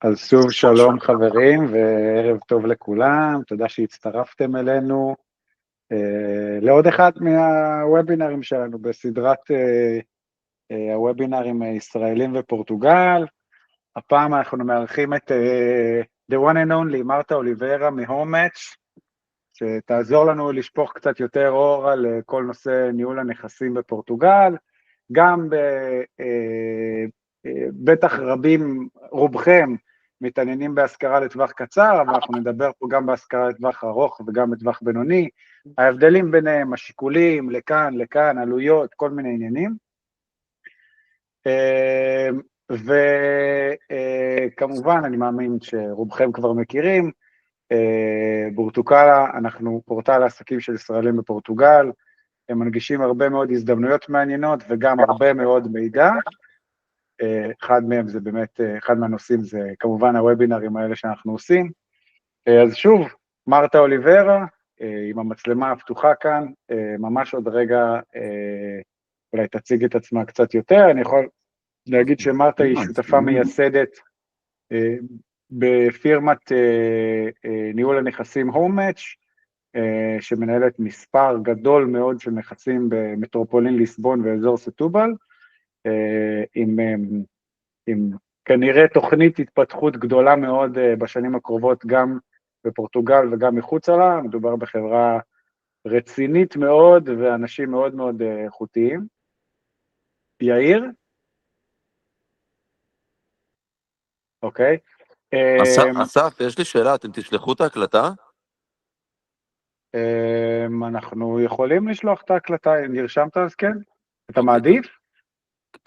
אז שוב שלום חברים וערב טוב לכולם, תודה שהצטרפתם אלינו לעוד אחד מהוובינרים שלנו בסדרת הוובינרים ישראלים ופורטוגל. הפעם אנחנו מארחים את the one and only מרתה אוליברה מהום-מאץ, שתעזור לנו לשפוך קצת יותר אור על כל נושא ניהול הנכסים בפורטוגל. גם בטח רובכם מתעניינים בהשכרה לטווח קצר, אבל אנחנו נדבר פה גם בהשכרה לטווח ארוך וגם לטווח בינוני, ההבדלים ביניהם, השיקולים, לכאן, עלויות, כל מיני עניינים. וכמובן, אני מאמין שרובכם כבר מכירים, פורטוגל, אנחנו פורטל העסקים של ישראלים בפורטוגל, הם מנגישים הרבה מאוד הזדמנויות מעניינות וגם הרבה מאוד מידע. אחד מהם זה באמת, אחד מהנושאים זה כמובן הוובינרים האלה שאנחנו עושים. אז שוב, מרתה אוליברה, עם המצלמה הפתוחה כאן, ממש עוד רגע אולי תציג את עצמה קצת יותר. אני יכול להגיד שמרתה היא שותפה מייסדת בפירמת ניהול הנכסים הום-מאץ, שמנהלת מספר גדול מאוד של נכסים במטרופולין ליסבון ואזור סטובל, עם כנראה תוכנית התפתחות גדולה מאוד בשנים הקרובות, גם בפורטוגל וגם מחוץ לה. מדובר בחברה רצינית מאוד, ואנשים מאוד מאוד איכותיים. יאיר? אוקיי. אסף, יש לי שאלה, אתם תשלחו את ההקלטה? אנחנו יכולים לשלוח את ההקלטה, נרשמת אז כן? אתה מעדיף?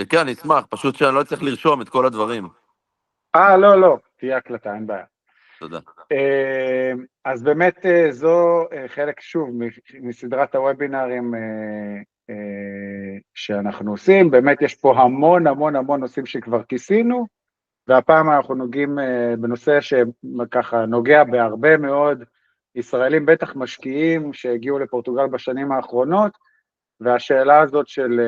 כן, אני אשמח, פשוט שאני לא צריך לרשום את כל הדברים. לא, תהיה הקלטה, אין בעיה. תודה. אז באמת זו חלק שוב מסדרת הוובינרים שאנחנו עושים, באמת יש פה המון נושאים שכבר כיסינו, והפעם אנחנו נוגעים בנושא שככה נוגע בהרבה מאוד ישראלים, בטח משקיעים שהגיעו לפורטוגל בשנים האחרונות, והשאלה הזאת של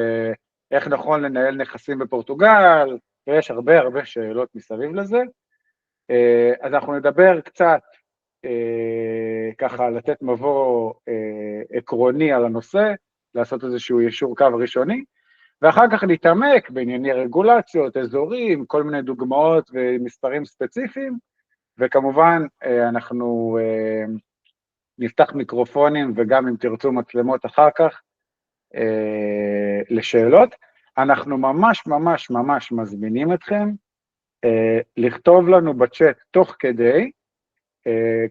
איך נכון לנהל נכסים בפורטוגל, ויש הרבה שאלות מסביב לזה. אז אנחנו נדבר קצת, ככה לתת מבוא עקרוני על הנושא, לעשות איזשהו יישור קו ראשוני, ואחר כך נתעמק בענייני רגולציות, אזורים, כל מיני דוגמאות ומספרים ספציפיים, וכמובן אנחנו נפתח מיקרופונים וגם אם תרצו מצלמות אחר כך לשאלות. אנחנו ממש מזמינים אתכם לכתוב לנו בצ'אט תוך כדי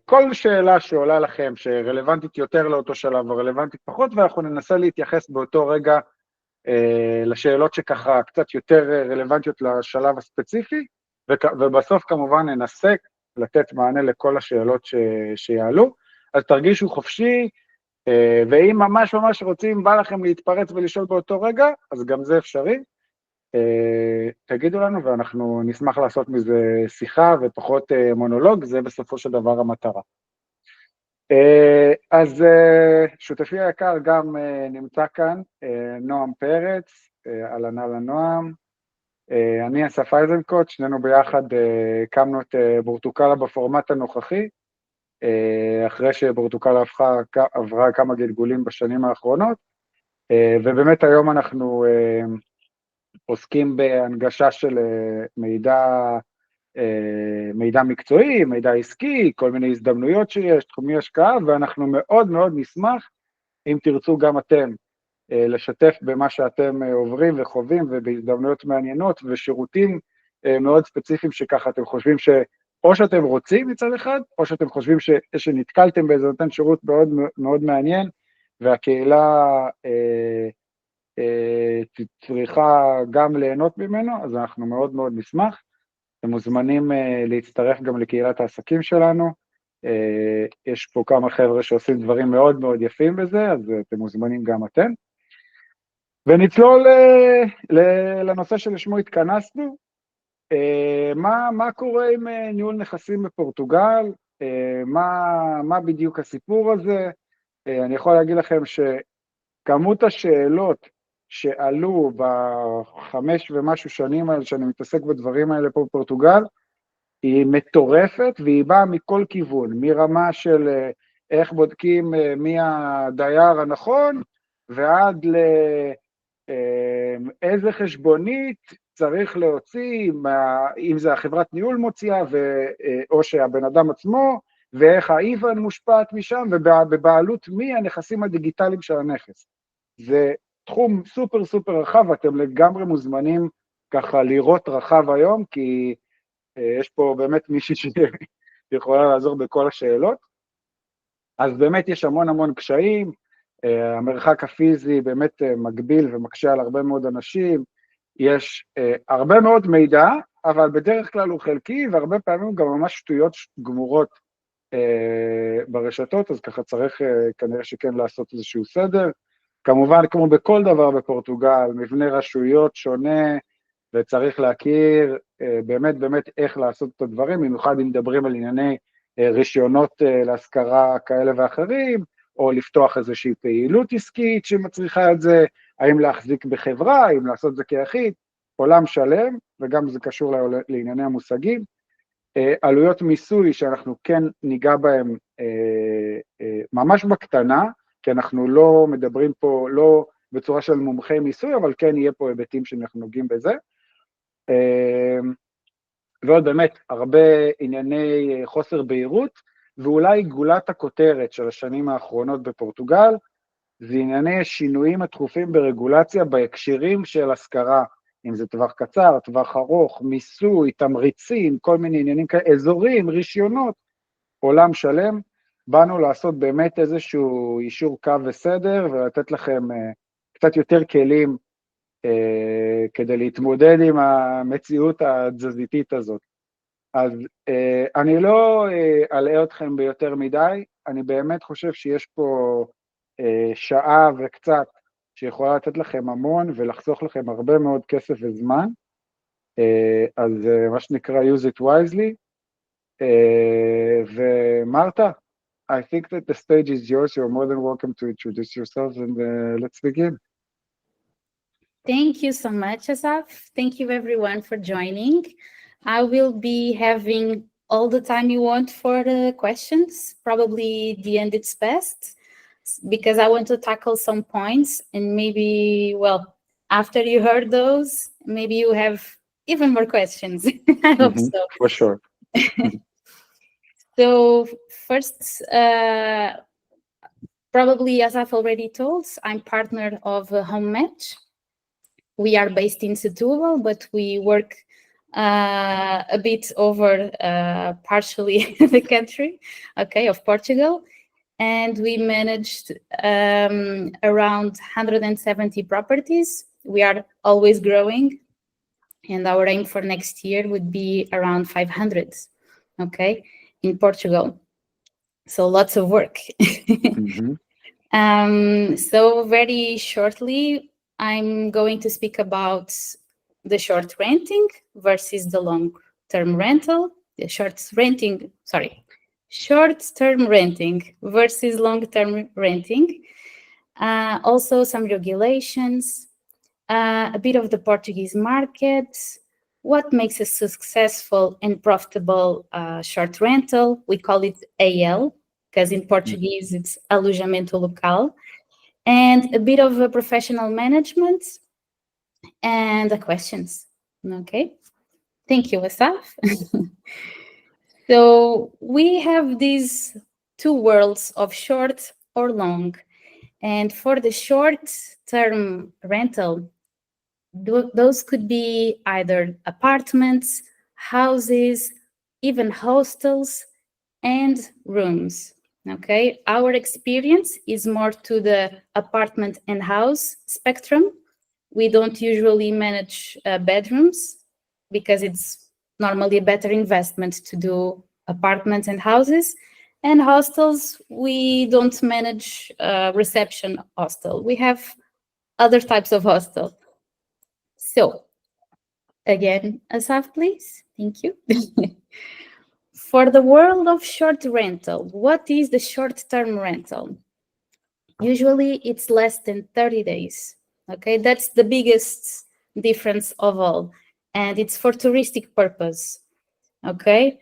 כל שאלה שעולה לכם שרלוונטית יותר לאותו שלב ורלוונטית פחות, ואנחנו ננסה להתייחס באותו רגע לשאלות שככה קצת יותר רלוונטיות לשלב הספציפי, ובסוף כמובן ננסה לתת מענה לכל השאלות שיעלו. אז תרגישו חופשי, ואם ממש רוצים, בא לכם להתפרץ ולשאול באותו רגע, אז גם זה אפשרי. תגידו לנו ואנחנו נשמח לעשות מזה שיחה ופחות מונולוג, זה בסופו של דבר המטרה. אז שותפי היקר גם נמצא כאן, נועם פרץ, אלנה לנועם, אני אסף אייזנקוט, שנינו ביחד הקמנו את פורטוגל בפורמט הנוכחי, אחרי שפורטוגל עברה כמה גלגולים בשנים האחרונות, ובאמת היום אנחנו עוסקים בהנגשה של מידע מקצועי, מידע עסקי, כל מיני הזדמנויות שיש, תחומי השקעה, ואנחנו מאוד נשמח אם תרצו גם אתם לשתף במה שאתם עוברים וחווים, ובהזדמנויות מעניינות ושירותים מאוד ספציפיים שככה אתם חושבים או שאתם רוצים מצד אחד, או שאתם חושבים שנתקלתם באיזה נותן שירות מאוד מעניין, והקהילה צריכה גם ליהנות ממנו, אז אנחנו מאוד נשמח. אתם מוזמנים להצטרף גם לקהילת העסקים שלנו, יש פה כמה חבר'ה שעושים דברים מאוד יפים בזה, אז אתם מוזמנים גם אתם. ונצלול לנושא שלשמו התכנסנו, מה קורה עם ניהול נכסים בפורטוגל, מה בדיוק הסיפור הזה. אני יכול להגיד לכם שכמות השאלות שעלו בחמש ומשהו שנים האלה שאני מתעסק בדברים האלה פה בפורטוגל, היא מטורפת, והיא באה מכל כיוון, מרמה של איך בודקים מי הדייר הנכון, ועד לאיזה חשבונית צריך להוציא, אם זה החברת ניהול מוציאה, או שהבן אדם עצמו, ואיך האיוון מושפעת משם, ובבעלות מי הנכסים הדיגיטליים של הנכס. זה תחום סופר סופר רחב, ואתם לגמרי מוזמנים ככה לראות רחב היום, כי יש פה באמת מישהי שיכולה לעזור בכל השאלות. אז באמת יש המון המון קשיים, המרחק הפיזי באמת מגביל ומקשה על הרבה מאוד אנשים, יש הרבה מאוד מידע, אבל בדרך כלל הוא חלקי, והרבה פעמים גם ממש שטויות גמורות ברשתות, אז ככה צריך כנראה שכן לעשות איזשהו סדר. כמובן, כמו בכל דבר בפורטוגל, מבנה רשויות שונה, וצריך להכיר באמת איך לעשות את הדברים, במיוחד אם מדברים על ענייני רישיונות להשכרה כאלה ואחרים, או לפתוח איזושהי פעילות עסקית שמצריכה את זה, האם להחזיק בחברה, האם לעשות זה כיחיד, עולם שלם, וגם זה קשור לענייני המושגים. עלויות מיסוי שאנחנו כן ניגע בהם ממש בקטנה, כי אנחנו לא מדברים פה, לא בצורה של מומחי מיסוי, אבל כן יהיה פה היבטים שאנחנו נוגעים בזה. ועוד באמת הרבה ענייני חוסר בהירות, ואולי גולת הכותרת של השנים האחרונות בפורטוגל, זה ענייני שינויים התכופים ברגולציה בהקשרים של השכרה, אם זה טווח קצר, טווח ארוך, מיסוי, תמריצים, כל מיני עניינים כאלה, אזורים, רישיונות, עולם שלם. באנו לעשות באמת איזשהו אישור קו וסדר, ולתת לכם קצת יותר כלים כדי להתמודד עם המציאות התזזיתית הזאת. אז אני לא אלאה אתכם ביותר מדי, אני באמת חושב שיש פה שעה וקצת שיכולה לתת לכם המון ולחסוך לכם הרבה מאוד כסף וזמן, אז מה שנקרא use it wisely, ומרתה, I think that the stage is yours, you're more than welcome to introduce yourselves and let's begin. Thank you so much, Asaf. Thank you everyone for joining. I will be having all the time you want for the questions. Probably the end it's best, because I want to tackle some points, and maybe, well, after you heard those, maybe you have even more questions. I hope so. For sure. So first, probably as I've already told, I'm partner of home-maץ. We are based in Setúbal, but we work a bit over partially the country, okay, of Portugal. And we managed around 170 properties. We are always growing, and our aim for next year would be around 500, okay, in Portugal. So lots of work. So very shortly, I'm going to speak about the short renting versus the long-term rental, the short-term renting versus long-term renting. Also some regulations, a bit of the Portuguese market, what makes a successful and profitable short rental. We call it AL, because in Portuguese it's alojamento local, and a bit of a professional management and the questions. Okay, thank you, Asaf. So we have these two worlds of short or long, and for the short-term rental, those could be either apartments, houses, even hostels, and rooms. Okay, our experience is more to the apartment and house spectrum. We don't usually manage bedrooms because it's normally a better investment to do apartments and houses. And hostels, we don't manage reception hostel. We have other types of hostel. So, again, Asaf, please. Thank you. For the world of short rental, what is the short-term rental? Usually, it's less than 30 days. Okay, that's the biggest difference of all. And it's for touristic purpose. Okay,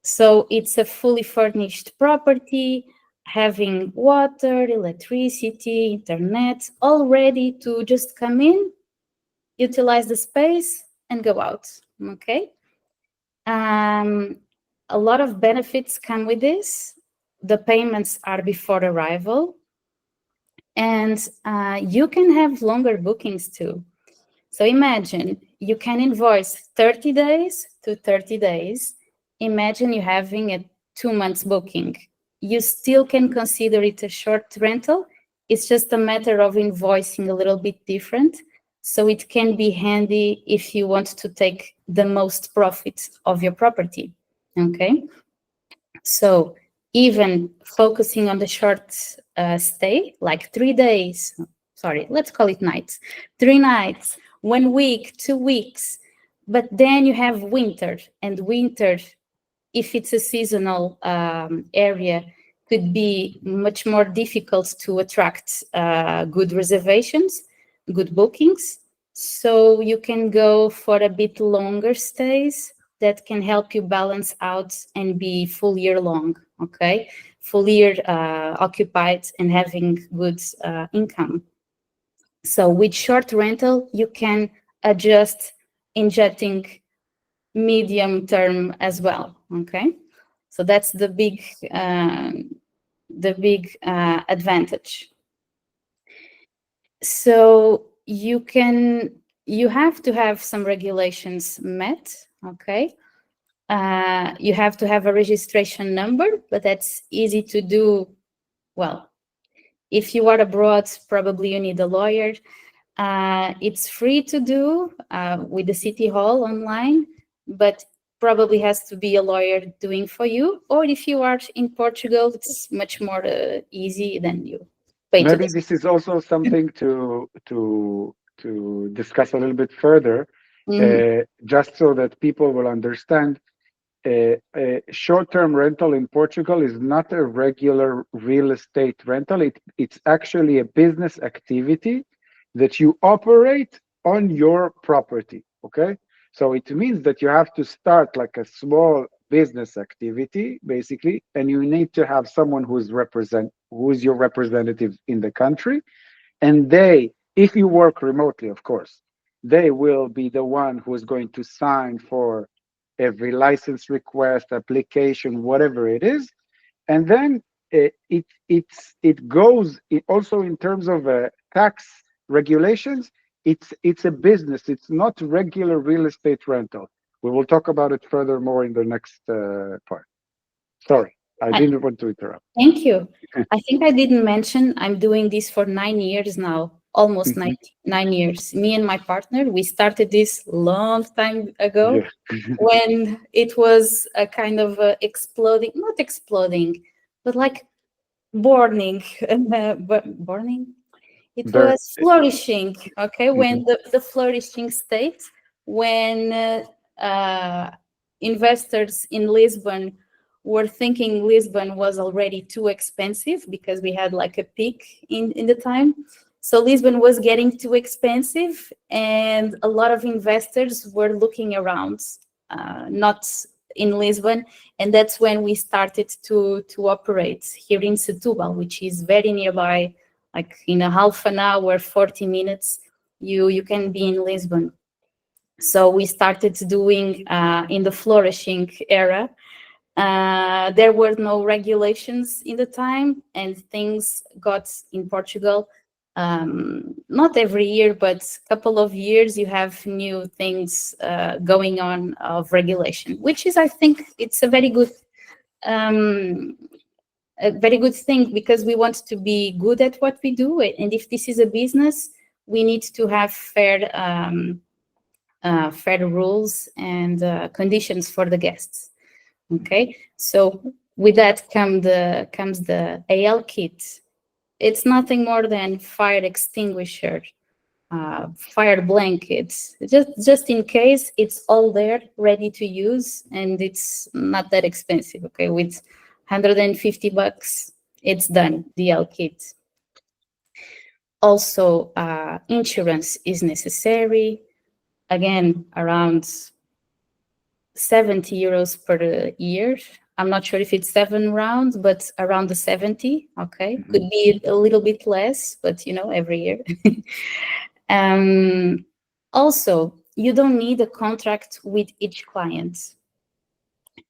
so it's a fully furnished property, having water, electricity, internet, all ready to just come in, utilize the space, and go out. Okay. A lot of benefits come with this. The payments are before arrival, and you can have longer bookings too. So imagine you can invoice 30 days to 30 days. Imagine you having a 2 months booking. You still can consider it a short rental. It's just a matter of invoicing a little bit different. So it can be handy if you want to take the most profit of your property. Okay. So even focusing on the short stay, like 3 days, sorry, let's call it nights, 3 nights, 1 week, 2 weeks, but then you have winter, and winter, if it's a seasonal area, could be much more difficult to attract good reservations, good bookings. So you can go for a bit longer stays that can help you balance out and be full year long, okay? Full year occupied and having good income. So with short rental, you can adjust injecting medium term as well, okay? So that's the big advantage. So you have to have some regulations met, okay? You have to have a registration number, but that's easy to do. Well, if you are abroad, probably you need a lawyer. It's free to do with the City Hall online, but probably has to be a lawyer doing for you. Or if you are in Portugal, it's much more easy than you pay. Maybe this is also something to discuss a little bit further, just so that people will understand. Short-term rental in Portugal is not a regular real estate rental. It's actually a business activity that you operate on your property, okay? So it means that you have to start like a small business activity, basically, and you need to have someone who's your representative in the country. And they, if you work remotely, of course, they will be the one who is going to sign for every license request, application, whatever it is. And then it goes also in terms of tax regulations. It's a business. It's not regular real estate rental. We will talk about it furthermore in the next part. Sorry, I didn't want to interrupt. Thank you. I think I didn't mention I'm doing this for 9 years now, almost 9 years. Me and my partner, we started this long time ago when it was a kind of exploding, not exploding, but like burning. It was flourishing, okay, when the flourishing state, when investors in Lisbon were thinking Lisbon was already too expensive because we had like a peak in the time. So Lisbon was getting too expensive, and a lot of investors were looking around, not in Lisbon. And that's when we started to operate here in Setúbal, which is very nearby. Like in a half an hour, 40 minutes, you can be in Lisbon. So we started doing in the flourishing era. There were no regulations in the time, and things got in Portugal. Not every year, but a couple of years, you have new things going on of regulation, which is, I think, it's a very good thing, because we want to be good at what we do. And if this is a business, we need to have fair rules and conditions for the guests. Okay, so with that comes the AL kit. It's nothing more than fire extinguisher, fire blankets, just in case. It's all there, ready to use, and it's not that expensive. Okay, with $150, it's done, the AL kit. Also, insurance is necessary. Again, around 70 euros per year. I'm not sure if it's 7 rounds, but around the 70, okay? Could be a little bit less, but every year. Also, you don't need a contract with each client.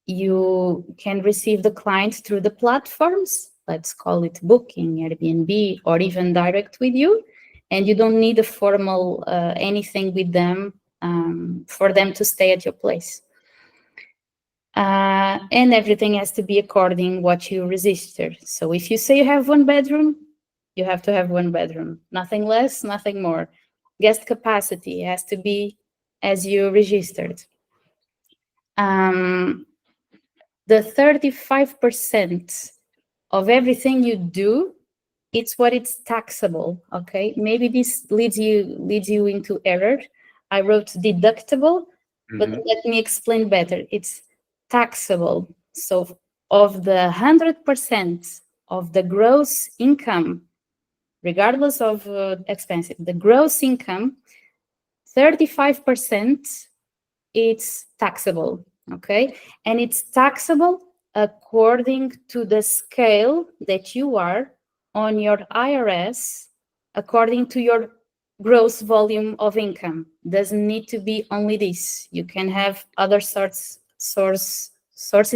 You can receive the client through the platforms, let's call it Booking, Airbnb, or even direct with you, and you don't need a formal anything with them for them to stay at your place. And everything has to be according what you register. So if you say you have 1 bedroom, you have to have 1 bedroom, nothing less, nothing more. Guest capacity has to be as you registered. The 35% of everything you do, it's what it's taxable, okay? Maybe this leads you into error. I wrote deductible, but let me explain better. It's taxable. So of the 100% of the gross income, regardless of expenses, the gross income, 35% it's taxable, okay? And it's taxable according to the scale that you are on your IRS, according to your gross volume of income. Doesn't need to be only this. You can have other sources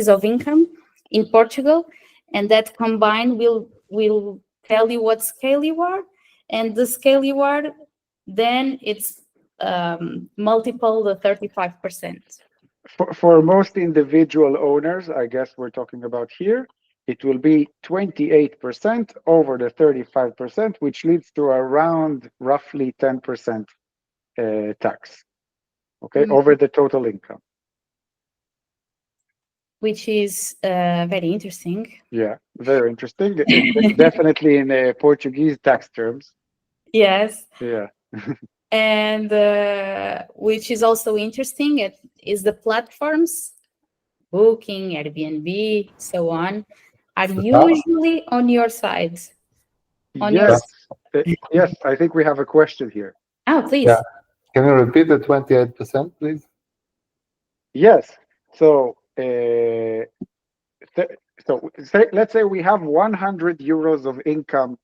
of income in Portugal, and that combined will tell you what scale you are, and the scale you are, then it's multiple the 35%. For most individual owners, I guess we're talking about here, it will be 28% over the 35%, which leads to around roughly 10% tax, okay, over the total income. Which is very interesting. Yeah, very interesting. Definitely in Portuguese tax terms. Yes. Yeah. And which is also interesting is the platforms, Booking, Airbnb, so on, are usually on your side. Yes, yes, I think we have a question here. Oh, please. Yeah. Can you repeat the 28%, please? Yes. So, let's say we have 100 euros of income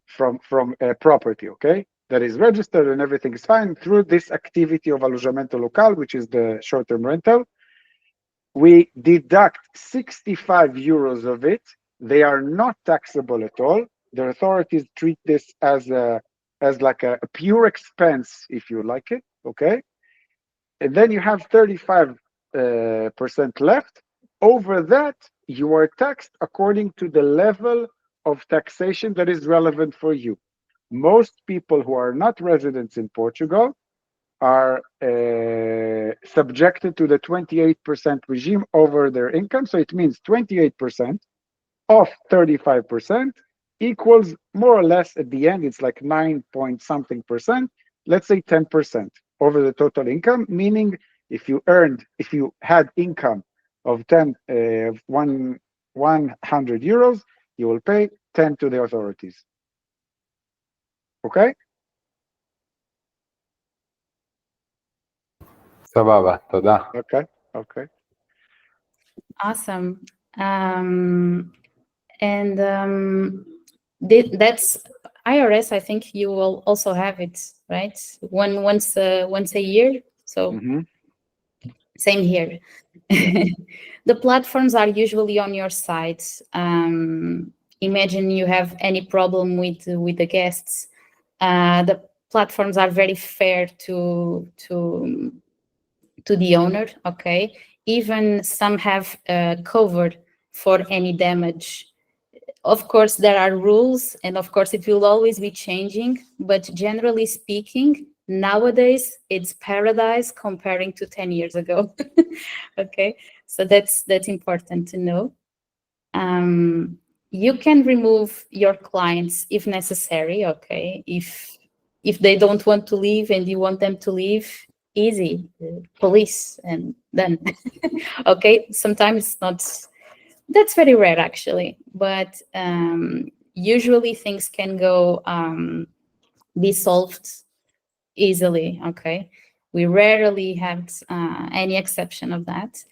from a property, okay, that is registered and everything is fine through this activity of alojamento local, which is the short-term rental. We deduct 65 euros of it. They are not taxable at all. The authorities treat this as like a pure expense, if you like it, okay? And then you have 35% left. Over that, you are taxed according to the level of taxation that is relevant for you. Most people who are not residents in Portugal are subjected to the 28% regime over their income. So it means 28% of 35% equals more or less at the end, it's like 9 point something percent, let's say 10% over the total income, meaning if you had income of 100 euros, you will pay 10 to the authorities. Okay? סבבה, תודה. Okay, okay. Awesome. That's IRS. I think you will also have it, right? Once a year. So same here. The platforms are usually on your side. Imagine you have any problem with the guests. The platforms are very fair to the owner, okay? Even some have covered for any damage. Of course, there are rules, and of course, it will always be changing. But generally speaking, nowadays it's paradise comparing to 10 years ago. Okay, so that's important to know. You can remove your clients if necessary. Okay, if they don't want to leave and you want them to leave, easy, police, and then okay, sometimes it's not, that's very rare actually, but usually things can go be solved easily. Okay, we rarely have any exception of that.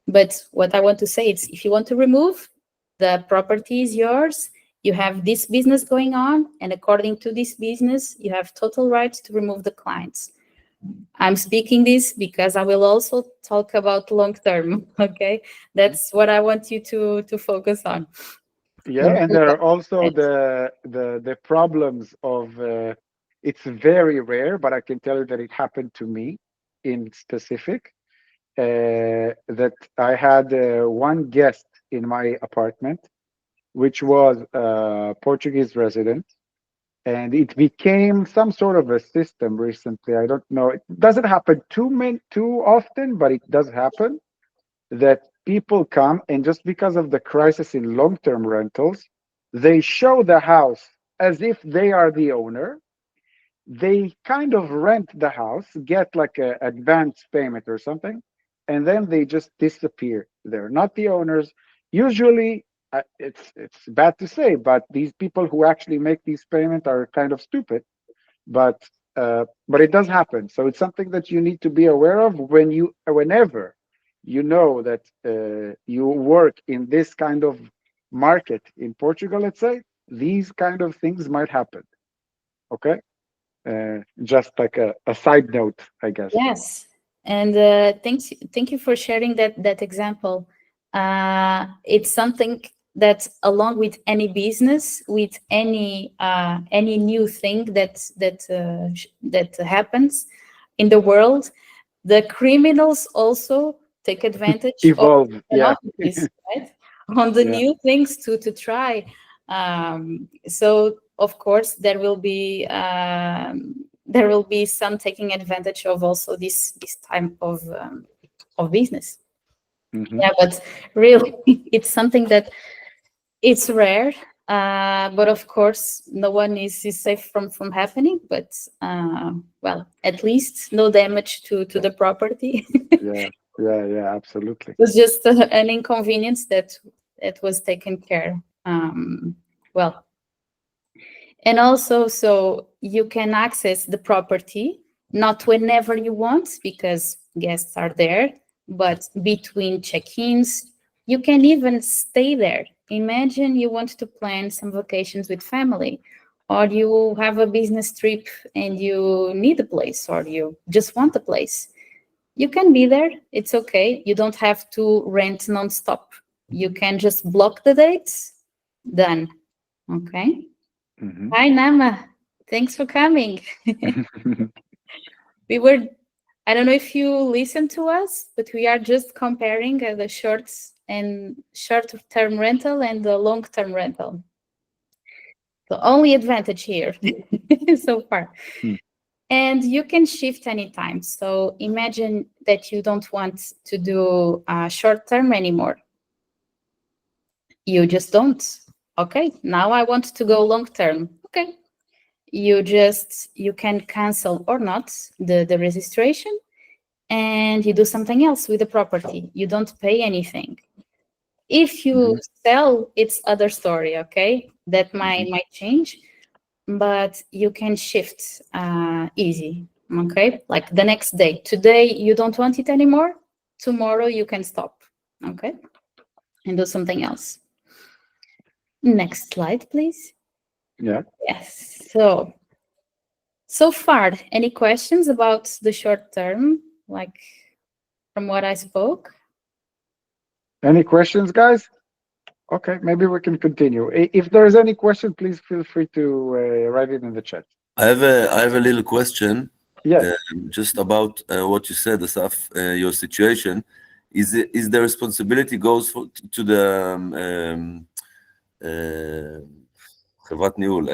But what I want to say is, if you want to remove, the property is yours. You have this business going on, and according to this business, you have total rights to remove the clients. I'm speaking this because I will also talk about long term. Okay, that's what I want you to focus on. Yeah, and there are also the problems of it's very rare, but I can tell you that it happened to me in specific. That I had one guest in my apartment, which was a Portuguese resident, and it became some sort of a system recently. I don't know. It doesn't happen too often, but it does happen that people come, and just because of the crisis in long-term rentals, they show the house as if they are the owner. They kind of rent the house, get like an advance payment or something, and then they just disappear. They're not the owners. Usually, it's bad to say, but these people who actually make these payments are kind of stupid. But it does happen. So it's something that you need to be aware of whenever you know that you work in this kind of market in Portugal. Let's say these kind of things might happen. Okay. Just like a side note, I guess. Yes, and thank you for sharing that example. It's something that, along with any business, with any new thing that happens in the world, the criminals also take advantage Evolve, yeah. of this, right? On the new things to try. So of course there will be some taking advantage of also this type of business. Mhm. Yeah, but really it's something that it's rare. But of course no one is safe from happening, but well, at least no damage to the property. Yeah, absolutely. It was just an inconvenience that was taken care. Well, and also, so you can access the property not whenever you want because guests are there, but between check-ins, you can even stay there. Imagine you want to plan some vacations with family, or you have a business trip and you need a place, or you just want a place. You can be there. It's okay. You don't have to rent nonstop. You can just block the dates. Done. Okay. Mhm. Hi, Nama. Thanks for coming. I don't know if you listen to us, but we are just comparing the short-term rental and the long-term rental. The only advantage here so far. And you can shift anytime. So imagine that you don't want to do short-term anymore. You just don't. Okay, now I want to go long-term. Okay. You can cancel or not the registration, and you do something else with the property. You don't pay anything. If you sell, it's other story, okay? That might change, but you can shift easy, okay? Like the next day. Today, you don't want it anymore. Tomorrow, you can stop, okay? And do something else. Next slide, please. Yeah. Yes, so far, any questions about the short term, like from what I spoke? Any questions, guys? Okay, maybe we can continue. If there is any question, please feel free to write it in the chat. I have a little question. Yes. Just about what you said, Asaf, your situation. Is the responsibility goes to the חברת ניהול,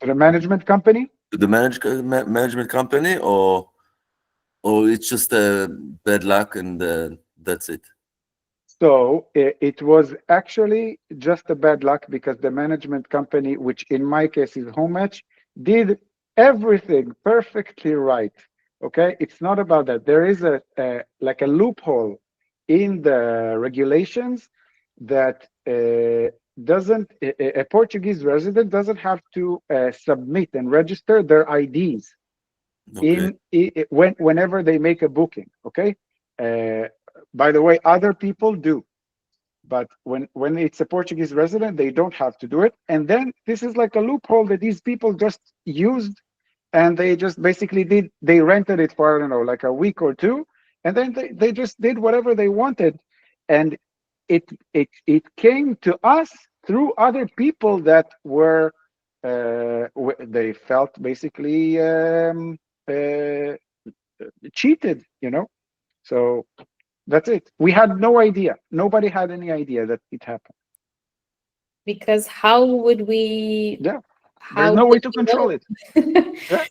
To the management company? to the management company, or it's just a bad luck and that's it? So it was actually just a bad luck because the management company, which in my case is home-maץ, did everything perfectly right. Okay, it's not about that. There is like a loophole in the regulations that a Portuguese resident doesn't have to submit and register their IDs Okay. whenever they make a booking. Okay. By the way, other people do, but when it's a Portuguese resident, they don't have to do it. And then this is like a loophole that these people just used, and they just basically they rented it for, I don't know, like a week or two, and then they just did whatever they wanted, and it came to us through other people that were they felt basically cheated, So that's it. We had no idea. Nobody had any idea that it happened. Because how would we? Yeah, How there's no would way to we control know? it. Yeah.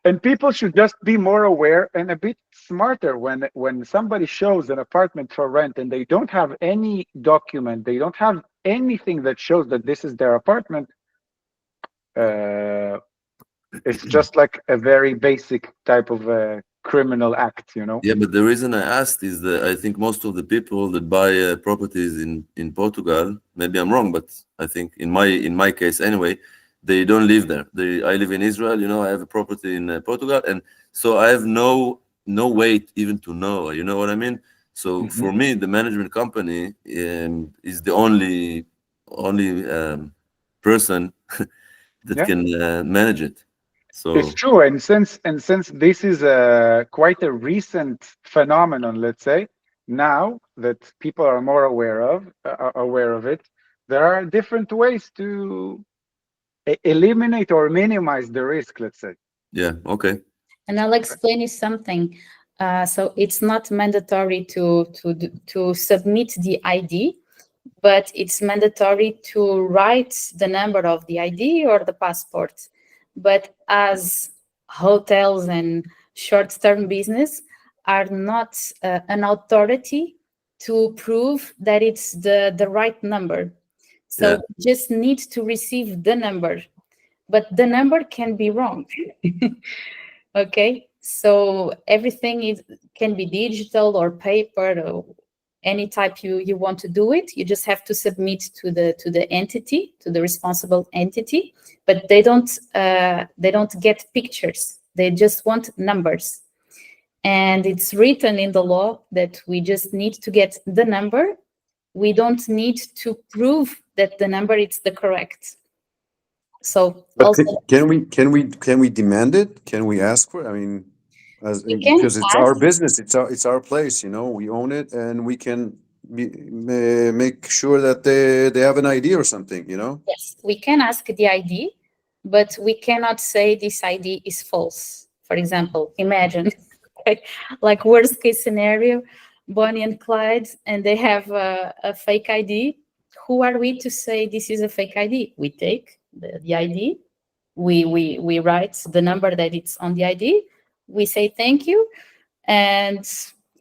And people should just be more aware and a bit smarter when somebody shows an apartment for rent and they don't have any document, they don't have anything that shows that this is their apartment. It's just like a very basic type of criminal act, Yeah, but the reason I asked is that I think most of the people that buy properties in Portugal, maybe I'm wrong, but I think in my case anyway, they don't live there. I live in Israel, I have a property in Portugal, and so I have no way even to know, you know what I mean? So for me, the management company is the only person that can manage it. So it's true, and since this is quite a recent phenomenon, let's say, now that people are more aware of it, there are different ways to eliminate or minimize the risk, let's say. yeah, okay. And I'll explain you something. So it's not mandatory to submit the ID, but it's mandatory to write the number of the ID or the passport. But as hotels and short-term business are not an authority to prove that it's the right number. So just need to receive the number, but the number can be wrong. Okay, so everything can be digital or paper or any type you want to do it. You just have to submit to the entity, to the responsible entity, but they don't get pictures. They just want numbers. And it's written in the law that we just need to get the number. We don't need to prove that the number is the correct. So But also, can we demand it? Can we ask for it? I mean, because it's our business, it's our place, we own it, and we can make sure that they have an ID or something, Yes, we can ask the ID, but we cannot say this ID is false. For example, imagine like worst case scenario, Bonnie and Clyde, and they have a fake ID. Who are we to say this is a fake ID? We take the ID, we write the number that it's on the ID, we say thank you, and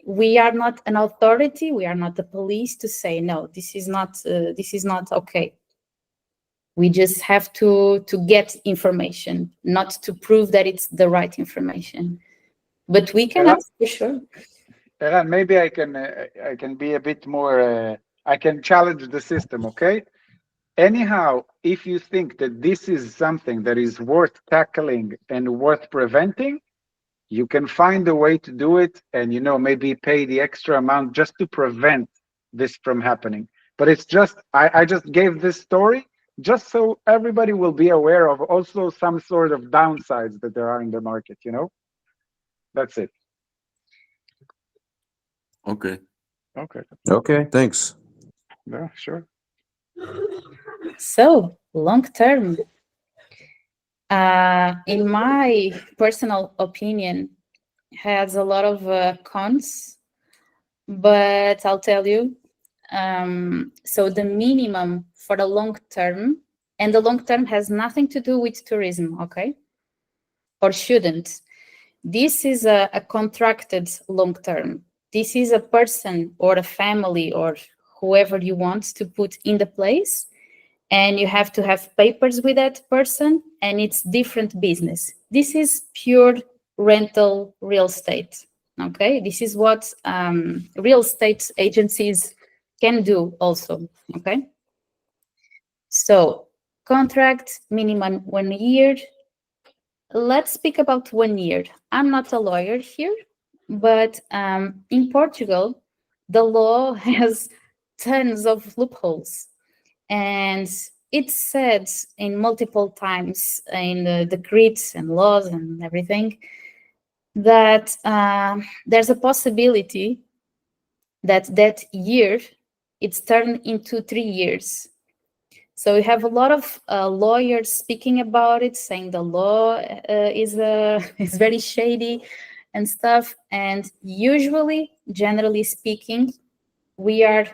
we are not an authority, we are not the police to say no, this is not okay. We just have to get information, not to prove that it's the right information. But we can ask for sure. Eran, maybe I can be a bit more, I can challenge the system, okay? Anyhow, if you think that this is something that is worth tackling and worth preventing, you can find a way to do it and, maybe pay the extra amount just to prevent this from happening. But it's just, I just gave this story just so everybody will be aware of also some sort of downsides that there are in the market, That's it. Okay. Okay, thanks. Yeah, sure. So long term, in my personal opinion, has a lot of cons, but I'll tell you. So the minimum for the long term, and the long term has nothing to do with tourism, okay? Or shouldn't. This is a contracted long term. This is a person or a family or whoever you want to put in the place, and you have to have papers with that person, and it's different business. This is pure rental real estate, okay? This is what real estate agencies can do also, okay? So contract minimum 1 year. Let's speak about 1 year. I'm not a lawyer here, but in Portugal, the law has tons of loopholes. And it's said in multiple times in the decrees and laws and everything that there's a possibility that that year it's turned into 3 years. So we have a lot of lawyers speaking about it, saying the law is very shady and stuff. And usually, generally speaking, we are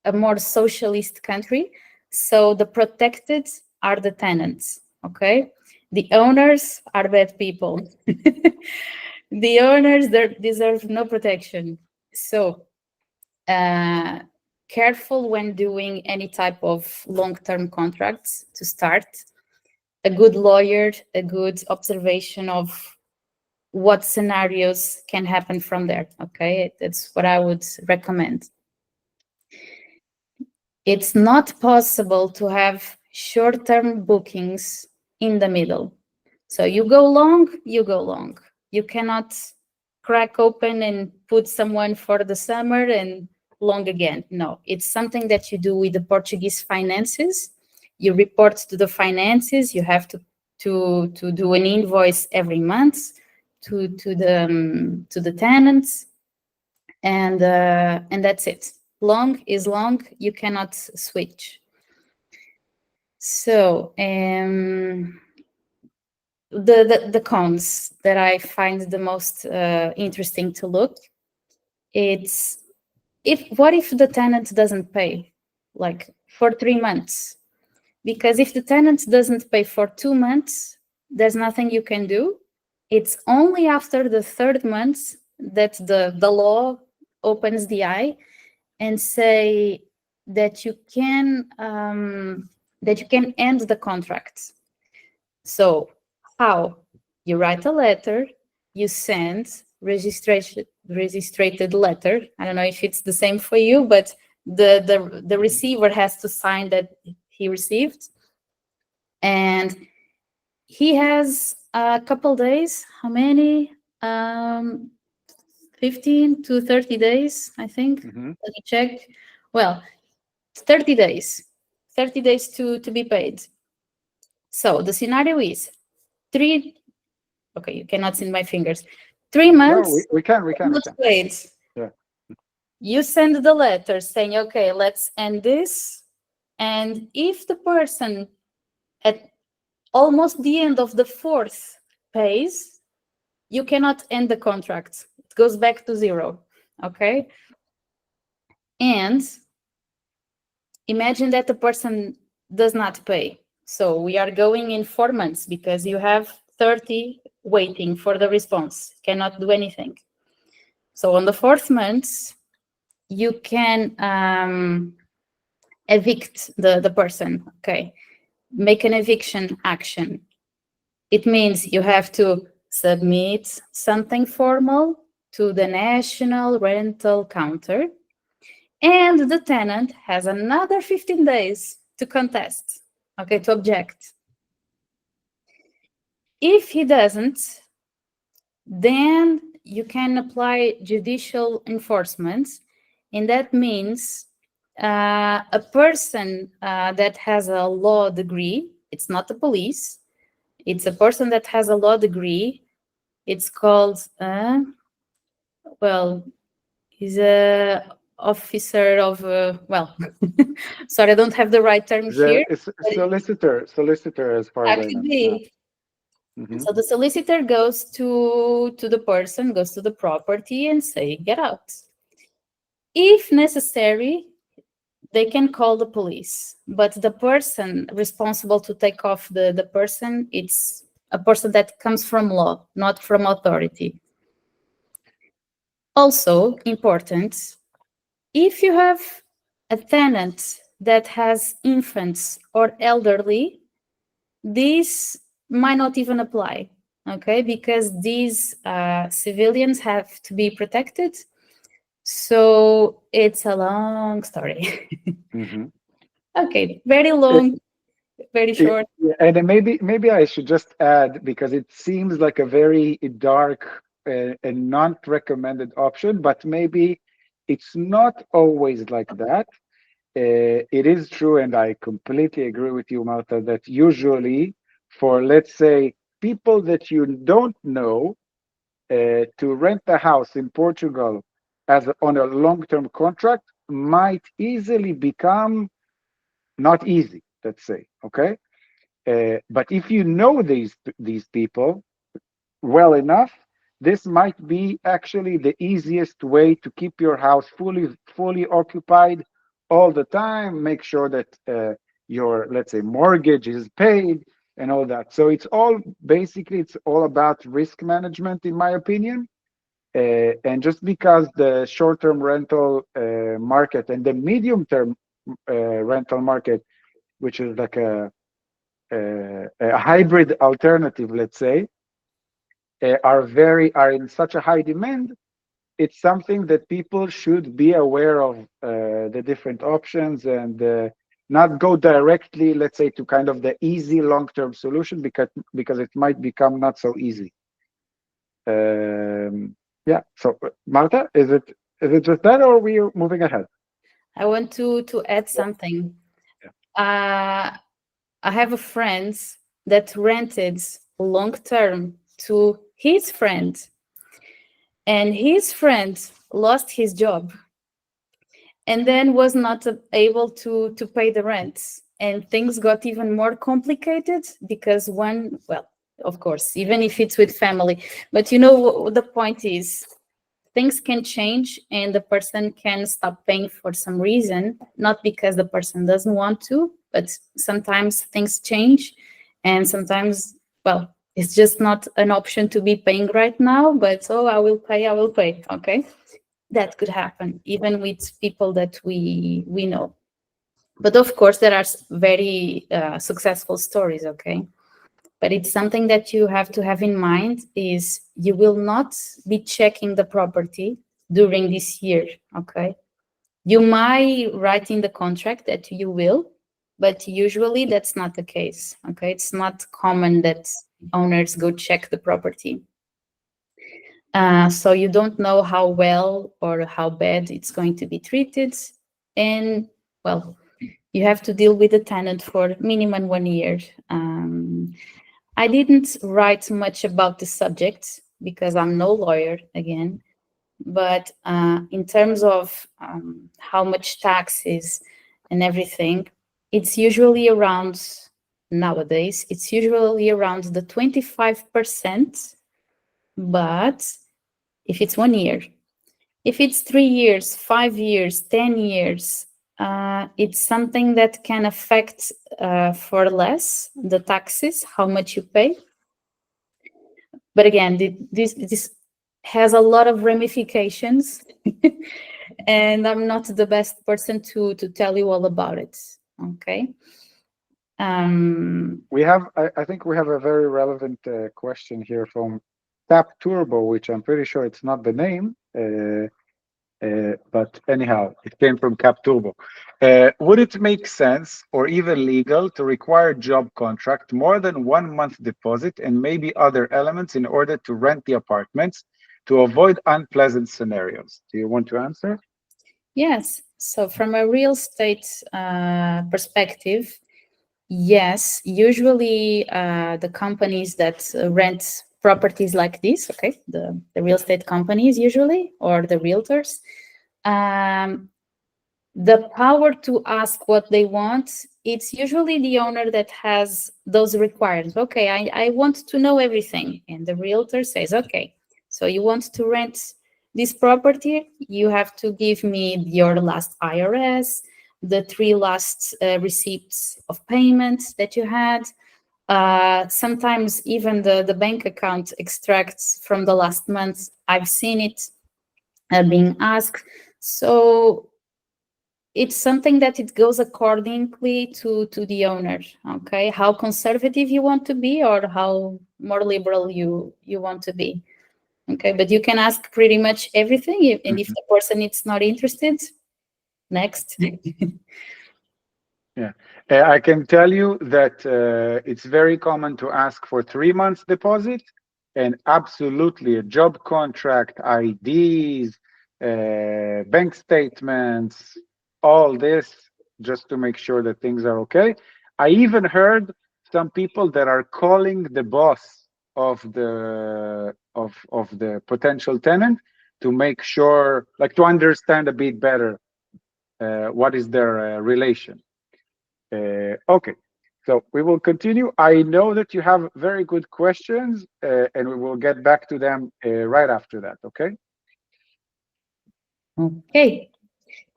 a more socialist country. So the protected are the tenants, okay? The owners are bad people. The owners deserve no protection. So careful when doing any type of long-term contracts to start. A good lawyer, a good observation of what scenarios can happen from there, okay? That's what I would recommend. It's not possible to have short-term bookings in the middle. So you go long, you go long. You cannot crack open and put someone for the summer and long again. No, it's something that you do with the Portuguese finances. You report to the finances. You have to do an invoice every month to the tenants, and that's it. Long is long. You cannot switch. So the cons that I find the most interesting to look, it's what if the tenant doesn't pay like for 3 months? Because if the tenant doesn't pay for 2 months, there's nothing you can do. It's only after the 3rd month that the law opens the eye and say that you can end the contract. So how? You write a letter, you send registered letter. I don't know if it's the same for you, but the receiver has to sign that he received, and he has a couple days. How many? 15 to 30 days, I think. Let me check. Well, 30 days. 30 days to be paid. So the scenario is 3. Okay, you cannot see my fingers. 3 months. No, we can. Paid. Yeah. You send the letter saying, okay, let's end this. And if the person at almost the end of the 4th pays, you cannot end the contract. It goes back to 0. Okay. And imagine that the person does not pay. So we are going in 4 months because you have 30 waiting for the response, cannot do anything. So on the 4th month, you can evict the person, okay? Make an eviction action. It means you have to submit something formal to the national rental counter, and the tenant has another 15 days to contest, okay, to object. If he doesn't, then you can apply judicial enforcement, and that means a person that has a law degree, it's not the police, it's a person that has a law degree, it's called, well, he's a officer of, well, sorry, I don't have the right term here. It's solicitor as far as I know. Yeah. So the solicitor goes to the person, goes to the property and say, get out. If necessary, they can call the police, but the person responsible to take off the person, it's a person that comes from law, not from authority. Also important, if you have a tenant that has infants or elderly, this might not even apply, okay? Because these civilians have to be protected. So it's a long story. Okay, very long. very short. And then maybe I should just add, because it seems like a very dark and not recommended option, but maybe it's not always like that. It is true, and I completely agree with you, Marta, that usually for, let's say, people that you don't know, to rent a house in Portugal on a long-term contract might easily become not easy, let's say, okay? But if you know these people well enough, this might be actually the easiest way to keep your house fully occupied all the time. Make sure that your, let's say, mortgage is paid and all that. So it's all about risk management, in my opinion. And just because the short-term rental market and the medium-term rental market, which is like a hybrid alternative, let's say, are in such a high demand, it's something that people should be aware of, the different options, and not go directly, let's say, to kind of the easy long-term solution, because it might become not so easy. Yeah. So Marta, is it just that, or are we moving ahead? I want to add something. Yeah. I have a friend that rented long-term to his friend, and his friend lost his job and then was not able to pay the rent, and things got even more complicated because of course, even if it's with family, but you know, the point is, things can change and the person can stop paying for some reason, not because the person doesn't want to, but sometimes things change, and sometimes, it's just not an option to be paying right now, but I will pay, okay? That could happen even with people that we know. But of course, there are very successful stories, okay? But it's something that you have to have in mind, is you will not be checking the property during this year, okay? You might write in the contract that you will, but usually that's not the case, okay? It's not common that owners go check the property. So you don't know how well or how bad it's going to be treated. And, you have to deal with the tenant for minimum 1 year. I didn't write much about the subject because I'm no lawyer, again. But in terms of how much taxes and everything, it's usually around, nowadays, it's usually around the 25%. But if it's 1 year, if it's 3 years, 5 years, 10 years, it's something that can affect for less the taxes, how much you pay. But again, this has a lot of ramifications, and I'm not the best person to tell you all about it. Okay. I think we have a very relevant question here from Tap Turbo, which I'm pretty sure it's not the name, but anyhow, it came from Cap Turbo. Would it make sense or even legal to require job contract, more than 1 month deposit, and maybe other elements in order to rent the apartments to avoid unpleasant scenarios? Do you want to answer? Yes. So from a real estate perspective, yes, usually the companies that rent properties like this, okay, the real estate companies usually, or the realtors, the power to ask what they want, it's usually the owner that has those requirements. Okay, I want to know everything. And the realtor says, okay, so you want to rent this property, you have to give me your last IRS, the 3 last receipts of payments that you had. Sometimes even the bank account extracts from the last month. I've seen it being asked. So it's something that it goes accordingly to the owner, okay? How conservative you want to be or how more liberal you want to be, okay? But you can ask pretty much everything, and if the person is not interested, next. Yeah, I can tell you that it's very common to ask for 3 months deposit, and absolutely a job contract, IDs, bank statements, all this, just to make sure that things are okay. I even heard some people that are calling the boss of the potential tenant to make sure, like, to understand a bit better what is their relation. Okay, so we will continue. I know that you have very good questions, and we will get back to them right after that. Okay. Okay.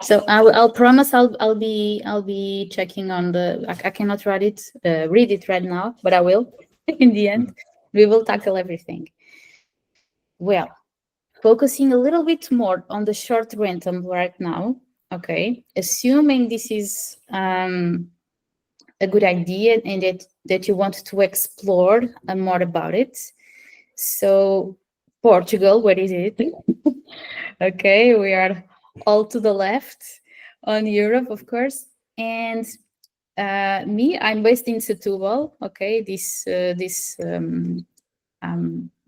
So I'll promise I'll be checking on the. I cannot read it right now, but I will. In the end, we will tackle everything. Well, focusing a little bit more on the short rental right now. Okay, assuming this is a good idea and that you want to explore more about it. So Portugal, where is it? Okay, we are all to the left on Europe, of course. And I'm based in Setúbal. Okay, this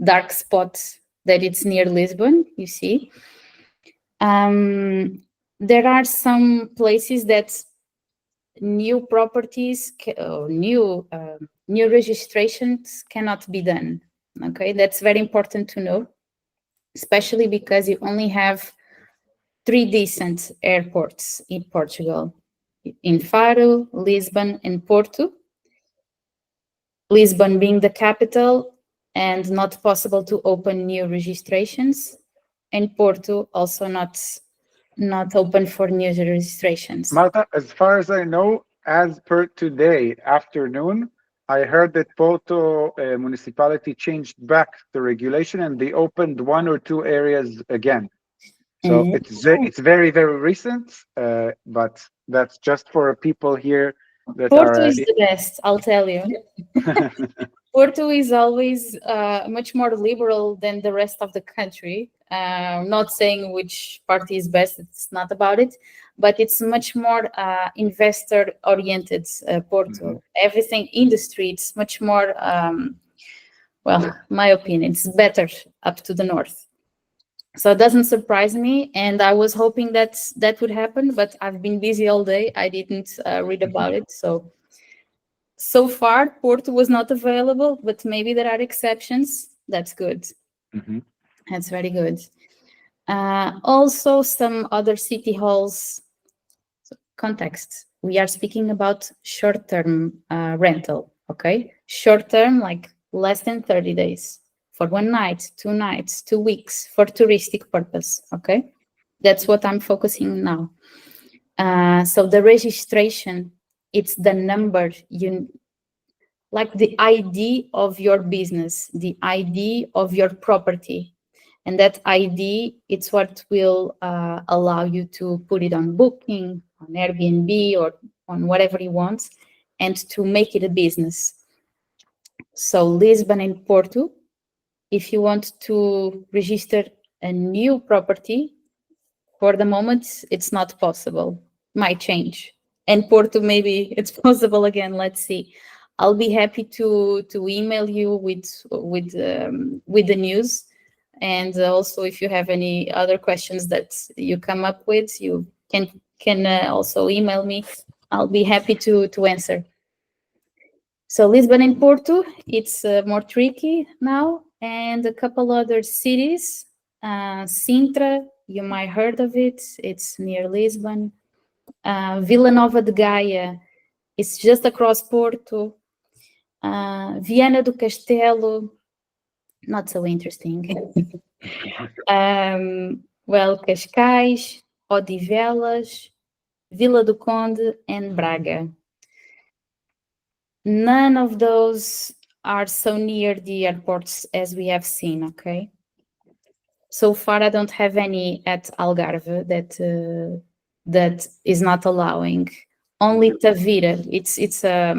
dark spot that it's near Lisbon, you see. There are some places that new properties, new registrations cannot be done. Okay, that's very important to know, especially because you only have 3 decent airports in Portugal: in Faro, Lisbon, and Porto. Lisbon being the capital and not possible to open new registrations, and Porto also not open for new registrations. Marta, as far as I know, as per today afternoon, I heard that Porto municipality changed back the regulation and they opened 1 or 2 areas again. So it's very, very recent, but that's just for people here that Porto is the best, I'll tell you. Porto is always much more liberal than the rest of the country. Not saying which party is best, it's not about it, but it's much more investor-oriented, Porto. Everything industry, it's much more, well, my opinion, it's better up to the north. So it doesn't surprise me, and I was hoping that would happen, but I've been busy all day. I didn't read about it, so far, Porto was not available, but maybe there are exceptions. That's good. That's very good. Also, some other city halls. So, context. We are speaking about short-term rental, okay? Short-term, like less than 30 days. For 1 night, 2 nights, 2 weeks, for touristic purpose, okay? That's what I'm focusing now. So the registration, it's the number like the ID of your business, the ID of your property. And that ID, it's what will allow you to put it on Booking, on Airbnb, or on whatever you want, and to make it a business. So Lisbon and Porto, if you want to register a new property, for the moment, it's not possible. Might change. And Porto, maybe it's possible again. Let's see. I'll be happy to email you with the news. And also, if you have any other questions that you come up with, you can also email me. I'll be happy to answer. So Lisbon and Porto, it's more tricky now. And a couple other cities, Sintra, you might heard of it. It's near Lisbon. Vila Nova de Gaia, it's just across Porto. Viana do Castelo, not so interesting. Well, Cascais, Odivelas, Vila do Conde, and Braga. None of those are so near the airports as we have seen, okay? So far, I don't have any at Algarve that is not allowing. Only Tavira, it's a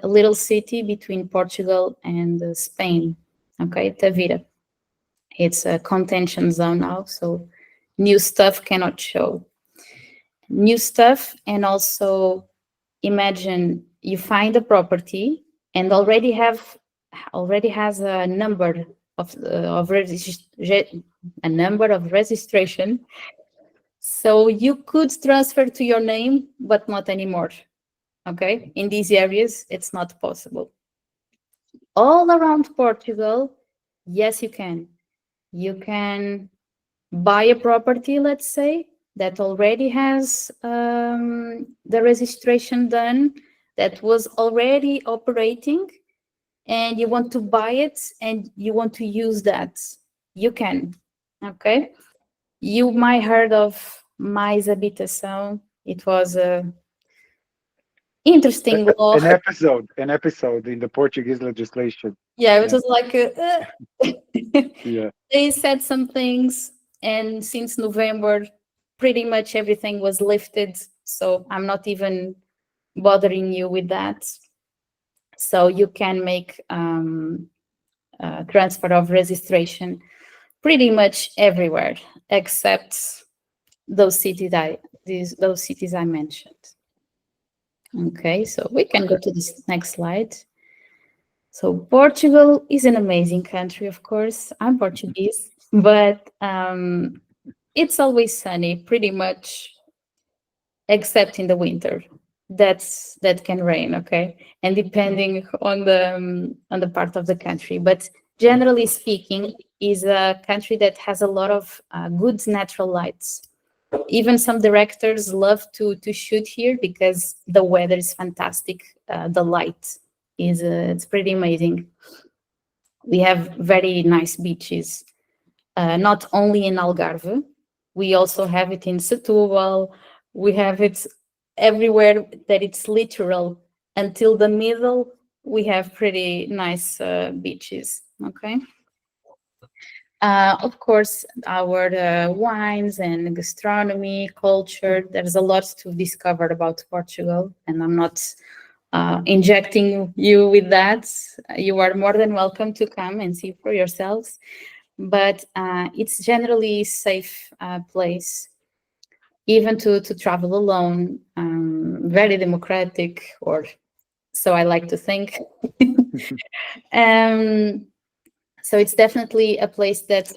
little city between Portugal and Spain, okay, Tavira. It's a contention zone now, so new stuff cannot show. New stuff, and also imagine you find a property and already has a number of registration. So you could transfer to your name, but not anymore. Okay, in these areas, it's not possible. All around Portugal, yes, you can. You can buy a property, let's say, that already has the registration done, that was already operating, and you want to buy it and you want to use that. You can, okay? You might heard of Mais Habitação. It was a interesting law. An episode in the Portuguese legislation. Yeah, it was like Yeah. they said some things, and since November, pretty much everything was lifted. So I'm not even bothering you with that. So you can make transfer of registration pretty much everywhere, except those cities I mentioned. Okay, so we can go to this next slide. So Portugal is an amazing country, of course. I'm Portuguese, but it's always sunny, pretty much, except in the winter. That can rain, okay, and depending on the part of the country. But generally speaking, is a country that has a lot of good natural lights. Even some directors love to shoot here because the weather is fantastic. The light is it's pretty amazing. We have very nice beaches, not only in Algarve. We also have it in Setúbal. We have it everywhere that it's literal. Until the middle, we have pretty nice beaches, okay? Of course, our wines and gastronomy, culture, there's a lot to discover about Portugal, and I'm not injecting you with that. You are more than welcome to come and see for yourselves, but it's generally a safe place, even to travel alone, very democratic, or so I like to think. So it's definitely a place that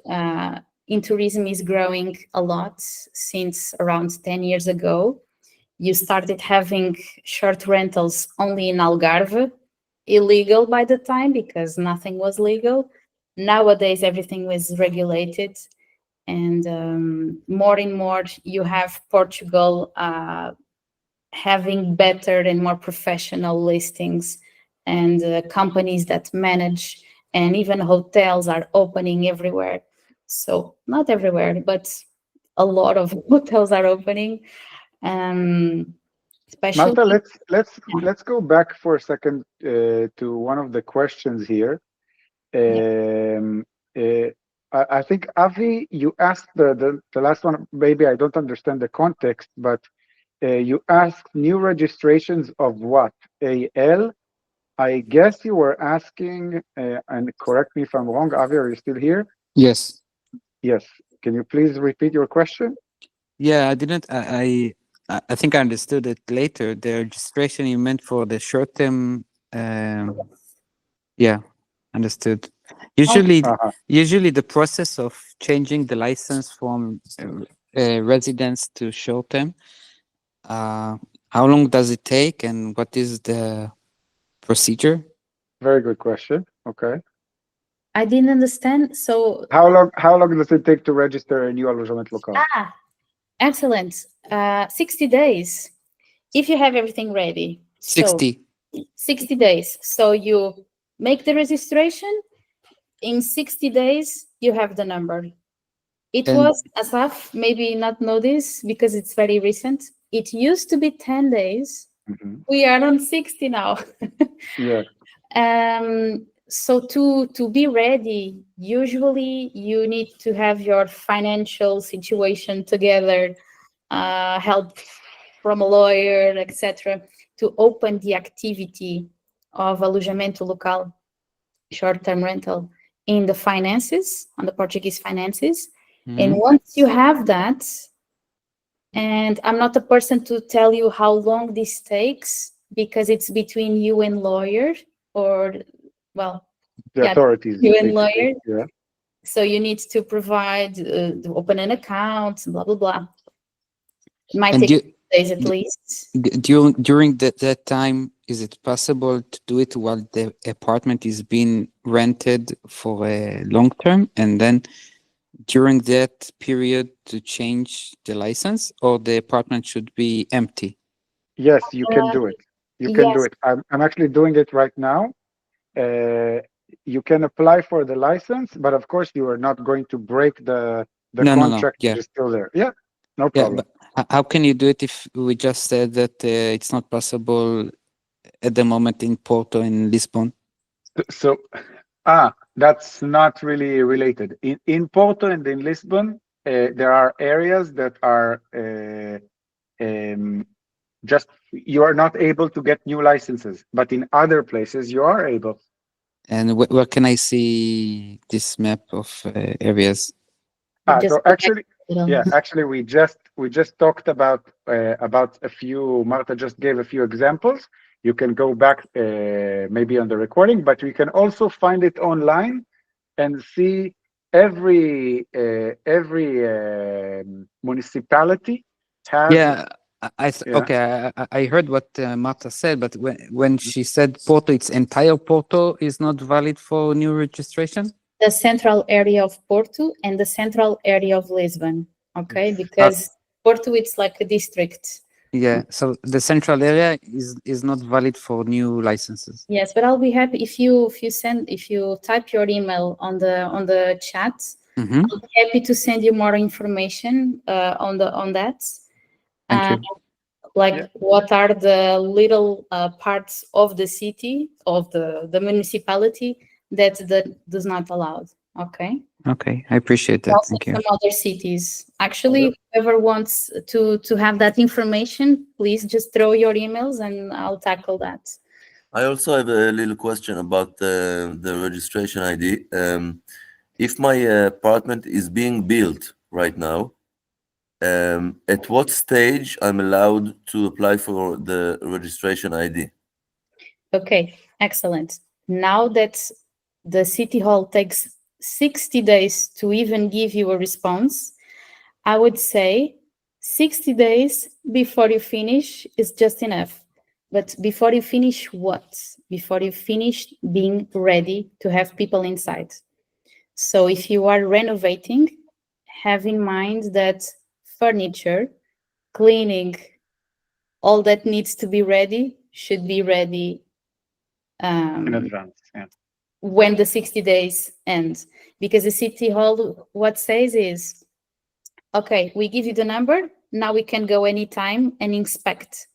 in tourism is growing a lot since around 10 years ago. You started having short rentals only in Algarve, illegal by the time because nothing was legal. Nowadays, everything was regulated. And more and more, you have Portugal having better and more professional listings, and companies that manage, and even hotels are opening everywhere. So not everywhere, but a lot of hotels are opening. Especially, Marta, let's go back for a second to one of the questions here. I think, Avi, you asked the last one, maybe I don't understand the context, but you asked new registrations of what? AL? I guess you were asking, and correct me if I'm wrong, Avi, are you still here? Yes. Yes. Can you please repeat your question? Yeah, I didn't. I think I understood it later. The registration you meant for the short term. Yeah, understood. Usually the process of changing the license from residence to short term. How long does it take, and what is the procedure? Very good question. Okay. I didn't understand. So how long does it take to register a new alojamento local? Excellent. 60 days. If you have everything ready. 60. So, 60 days. So you make the registration. In 60 days, you have the number. It was, Asaf, maybe not know this because it's very recent. It used to be 10 days. Mm-hmm. We are on 60 now. Yeah. So to be ready, usually you need to have your financial situation together, help from a lawyer, etc., to open the activity of alojamento local, short-term rental, in the finances, on the Portuguese finances. Mm-hmm. And once you have that, and I'm not a person to tell you how long this takes, because it's between you and lawyer, or The authorities. you and basically. lawyer. Yeah. So you need to provide, to open an account, blah, blah, blah. It might And take days at least. During that time, is it possible to do it while the apartment is being rented for a long term, and then during that period to change the license, or the apartment should be empty? Yes, you can do it. You can do yes. it. I'm actually doing it right now. You can apply for the license, but of course you are not going to break the No. contract Yeah. that is still there. Yeah, no Yeah, problem. but how can you do it if we just said that it's not possible at the moment in Porto and Lisbon? So, that's not really related. In Porto and in Lisbon, there are areas that are just, you are not able to get new licenses, but in other places you are able. And where can I see this map of areas? So actually, actually we just talked about a few. Marta just gave a few examples. You can go back maybe on the recording, but we can also find it online and see every municipality has. Yeah, I heard what Marta said, but when she said Porto, it's entire Porto is not valid for new registration? The central area of Porto and the central area of Lisbon, okay? Because Porto, it's like a district. Yeah, so the central area is not valid for new licenses. Yes, but I'll be happy if you type your email on the chat. Mm-hmm. I'll be happy to send you more information on that. Thank you. What are the little parts of the city, of the municipality that does not allow? Okay. Okay, I appreciate that. Also Thank you. some other cities. Actually, whoever wants to have that information, please just throw your emails and I'll tackle that. I also have a little question about the registration ID. If my apartment is being built right now, at what stage I'm allowed to apply for the registration ID? Okay, excellent. Now that the City Hall takes 60 days to even give you a response, I would say 60 days before you finish is just enough. But before you finish what? Before you finish being ready to have people inside. So if you are renovating, have in mind that furniture, cleaning, all that needs to be ready should be ready In advance, yeah. When the 60 days end. Because the City Hall, what says is, okay, we give you the number, now we can go anytime and inspect.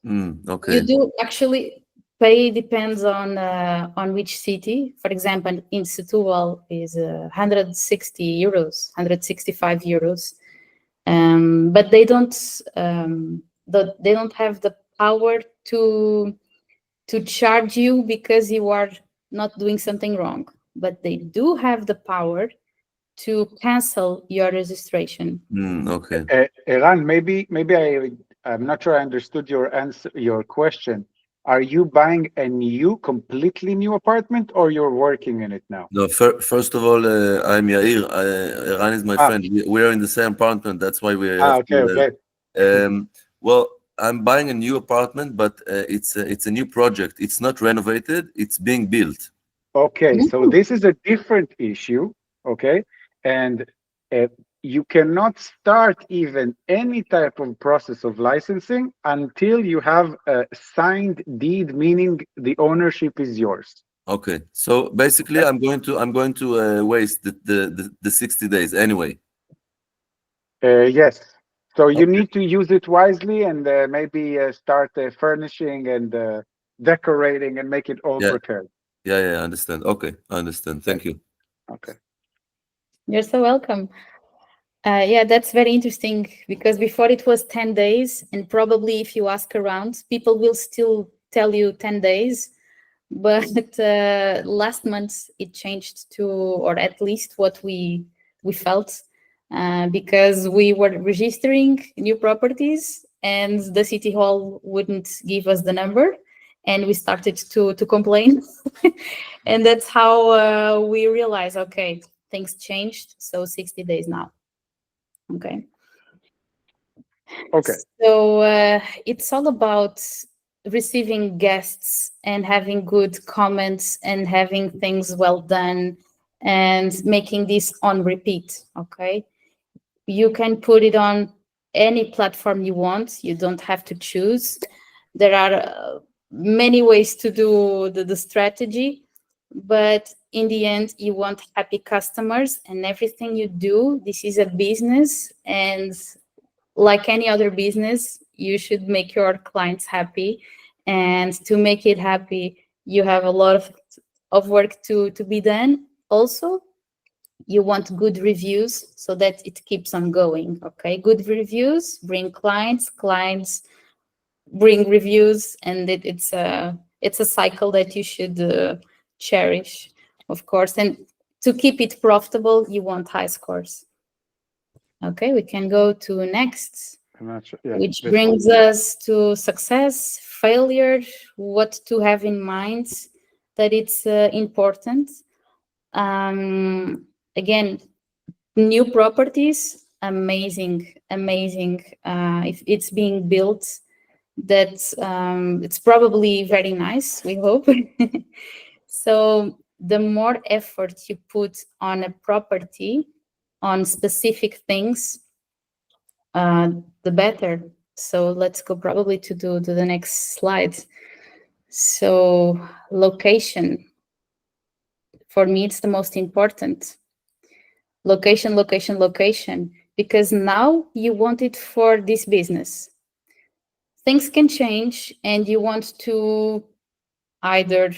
Okay. You do actually pay, depends on which city. For example, in Setúbal is 160 euros, 165 euros. But they don't have the power to charge you because you are not doing something wrong. But they do have the power to cancel your registration. Okay. Eran, maybe I'm not sure I understood your answer, your question. Are you buying a completely new apartment, or you're working in it now? No, first of all, I'm Yair. Eran is my friend. We are in the same apartment. That's why we have okay. Well, I'm buying a new apartment, but it's a new project. It's not renovated. It's being built. Okay, so this is a different issue. Okay, and you cannot start even any type of process of licensing until you have a signed deed, meaning the ownership is yours. Okay, so basically, I'm going to waste the 60 days anyway. Yes. So you need to use it wisely and maybe start furnishing and decorating and make it all prepared. Yeah, I understand. Okay, I understand. Thank you. Okay. You're so welcome. Yeah, that's very interesting because before it was 10 days, and probably if you ask around, people will still tell you 10 days. But last month it changed to, or at least what we felt, because we were registering new properties and the city hall wouldn't give us the number, and we started to complain. And that's how we realized, okay, things changed, so 60 days now. Okay. So it's all about receiving guests and having good comments and having things well done and making this on repeat. Okay. You can put it on any platform you want. You don't have to choose. There are many ways to do the strategy, but in the end, you want happy customers, and everything you do, this is a business, and like any other business, you should make your clients happy. And to make it happy, you have a lot of work to be done. Also, you want good reviews so that it keeps on going. Okay, good reviews bring clients, clients bring reviews, and it's a cycle that you should cherish, of course. And to keep it profitable, you want high scores. Okay, we can go to next, which brings us to success, failure, what to have in mind, that it's important. Again, new properties, amazing. If it's being built, that it's probably very nice, we hope. So the more effort you put on a property, on specific things, the better. So let's go probably to the next slide. So location. For me, it's the most important. Location, location, location. Because now you want it for this business. Things can change, and you want to either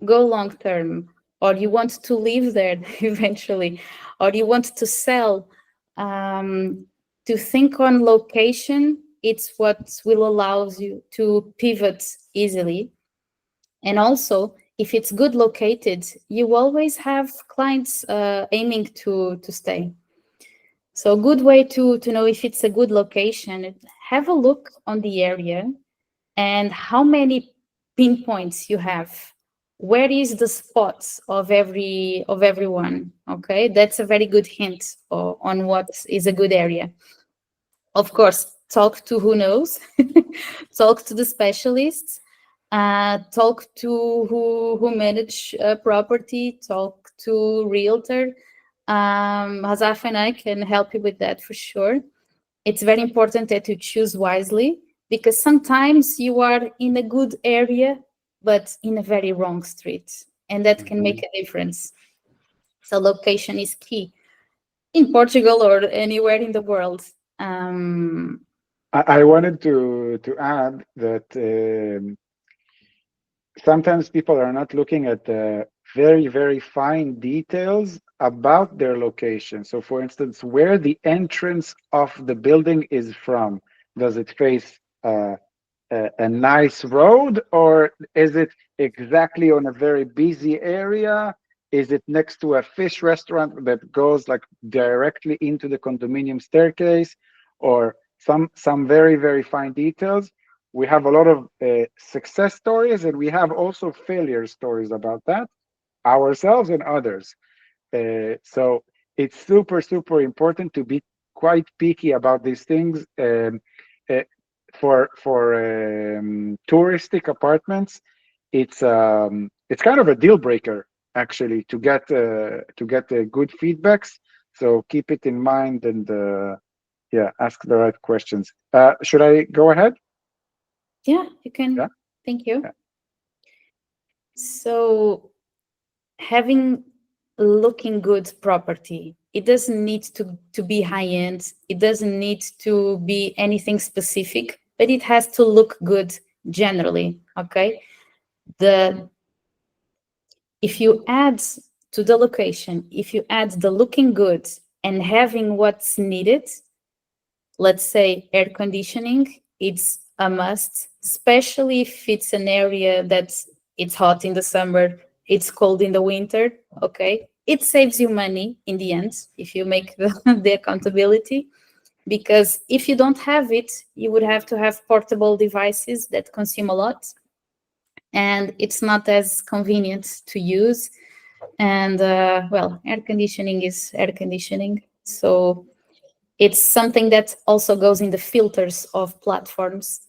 go long term, or you want to live there eventually, or you want to sell. To think on location, it's what will allow you to pivot easily. And also, if it's good located, you always have clients aiming to stay. So a good way to know if it's a good location, have a look on the area and how many pinpoints you have. Where is the spots of everyone? Okay, that's a very good hint on what is a good area. Of course, talk to who knows, talk to the specialists, talk to who manage property, talk to realtor. Hazaf and I can help you with that for sure. It's very important that you choose wisely, because sometimes you are in a good area, but in a very wrong street, and that can make a difference. So location is key in Portugal or anywhere in the world. I wanted to add that sometimes people are not looking at the very, very fine details about their location. So for instance, where the entrance of the building is from. Does it face a nice road, or is it exactly on a very busy area? Is it next to a fish restaurant that goes like directly into the condominium staircase, or some very, very fine details? We have a lot of success stories, and we have also failure stories about that, ourselves and others. So it's super, super important to be quite picky about these things. For touristic apartments, it's kind of a deal breaker actually to get good feedbacks. So keep it in mind and ask the right questions. Should I go ahead? Yeah, you can. Yeah. Thank you. Yeah. So having looking good property, it doesn't need to be high end. It doesn't need to be anything specific, but it has to look good generally. Okay. If you add to the location, if you add the looking good and having what's needed, let's say air conditioning, it's a must, especially if it's an area that's it's hot in the summer, it's cold in the winter. Okay, it saves you money in the end if you make the accountability. because if you don't have it, you would have to have portable devices that consume a lot, and it's not as convenient to use. And well, air conditioning is air conditioning, so it's something that also goes in the filters of platforms.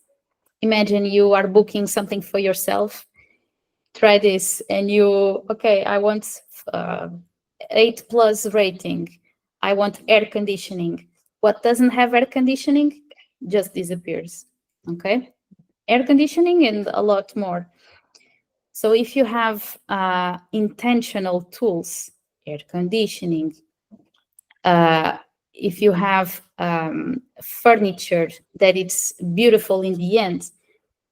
Imagine you are booking something for yourself. Try this, and okay, I want 8+ rating. I want air conditioning. What doesn't have air conditioning just disappears, okay? Air conditioning and a lot more. So if you have intentional tools, air conditioning, if you have furniture that it's beautiful in the end,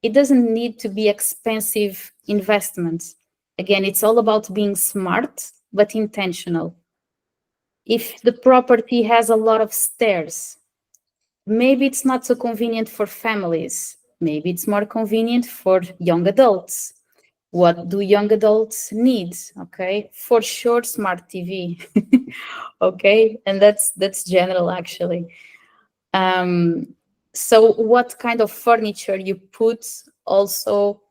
it doesn't need to be expensive investments. Again, it's all about being smart, but intentional. If the property has a lot of stairs, maybe it's not so convenient for families. Maybe it's more convenient for young adults. What do young adults need? Okay, for sure, smart TV. Okay, and that's general actually. So what kind of furniture you put also,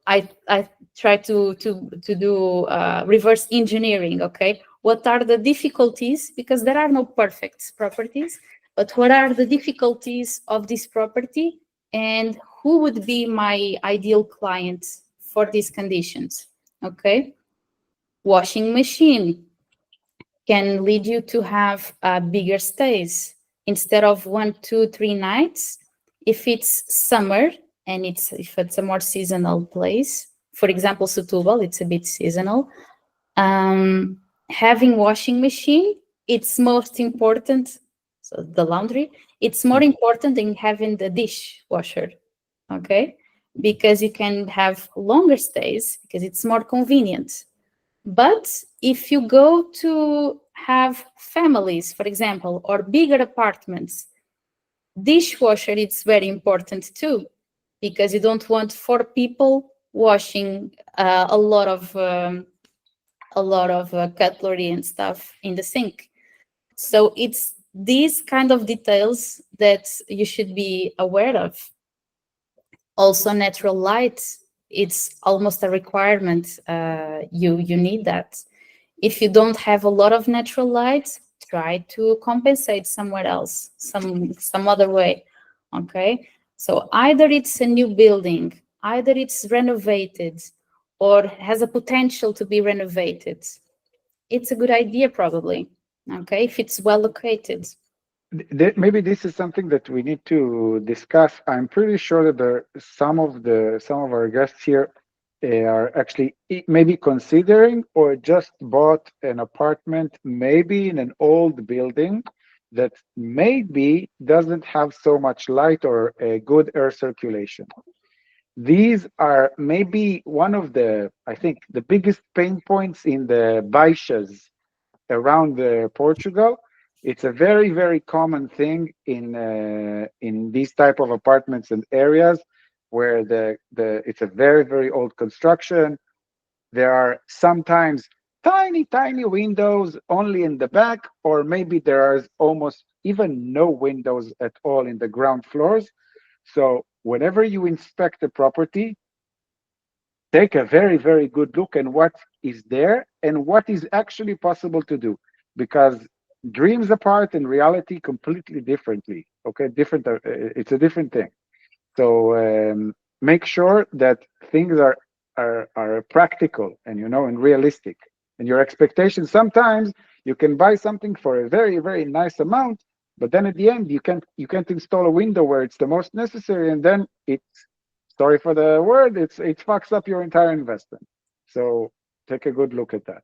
I try to do reverse engineering, okay? What are the difficulties? Because there are no perfect properties, but what are the difficulties of this property, and who would be my ideal client for these conditions, okay? Washing machine can lead you to have bigger stays. Instead of 1, 2, 3 nights, if it's summer and if it's a more seasonal place, for example, Setúbal, it's a bit seasonal. Having washing machine, it's most important. So the laundry, it's more important than having the dishwasher, okay? Because you can have longer stays because it's more convenient. But if you go to have families, for example, or bigger apartments, dishwasher is very important too, because you don't want 4 people washing a lot of cutlery and stuff in the sink. So it's these kind of details that you should be aware of. Also, natural light, it's almost a requirement. You need that. If you don't have a lot of natural light, try to compensate somewhere else, some other way, okay? So either it's a new building, either it's renovated, or has a potential to be renovated. It's a good idea probably, okay, if it's well located. Maybe this is something that we need to discuss. I'm pretty sure that some of our guests here are actually maybe considering or just bought an apartment, maybe in an old building that maybe doesn't have so much light or a good air circulation. These are maybe one of I think, the biggest pain points in the baixas around Portugal. It's a very, very common thing in these type of apartments and areas where it's a very, very old construction. There are sometimes tiny, tiny windows only in the back, or maybe there are almost even no windows at all in the ground floors. So whenever you inspect a property, take a very, very good look at what is there and what is actually possible to do, because dreams apart and reality completely differently. Okay, it's a different thing. So make sure that things are practical and and realistic. And your expectations, sometimes you can buy something for a very, very nice amount, but then at the end you can't install a window where it's the most necessary, and then it's, sorry for the word, it fucks up your entire investment. So take a good look at that.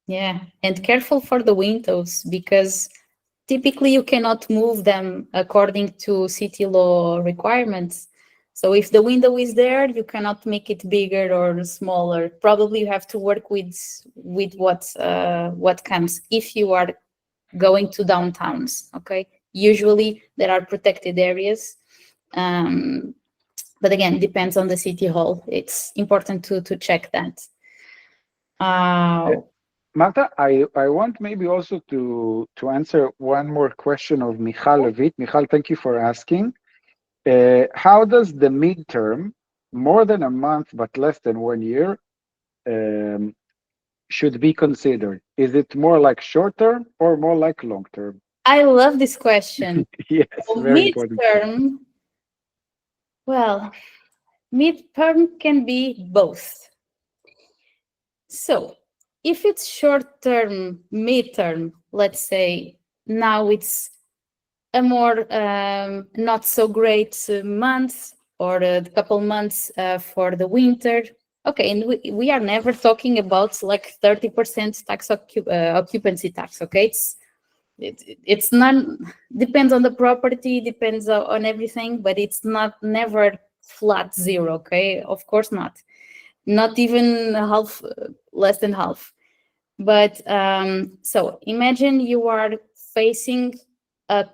Yeah, and careful for the windows, because typically you cannot move them according to city law requirements. So if the window is there, you cannot make it bigger or smaller. Probably you have to work with what comes if you are going to downtowns. Okay, usually there are protected areas. But again, it depends on the city hall. It's important to check that. Marta, I want maybe also to answer one more question of Michal Levit. Michal, thank you for asking. How does the midterm, more than a month but less than 1 year, should be considered? Is it more like short term or more like long term? I love this question. Yes, very important. Midterm, well, midterm can be both. So if it's short term, midterm, let's say now it's a more not so great month or a couple months for the winter. Okay, and we are never talking about like 30% tax occupancy tax. Okay, it's not, depends on the property, depends on everything, but it's not never flat zero. Okay, of course not even half, less than half. But so imagine you are facing a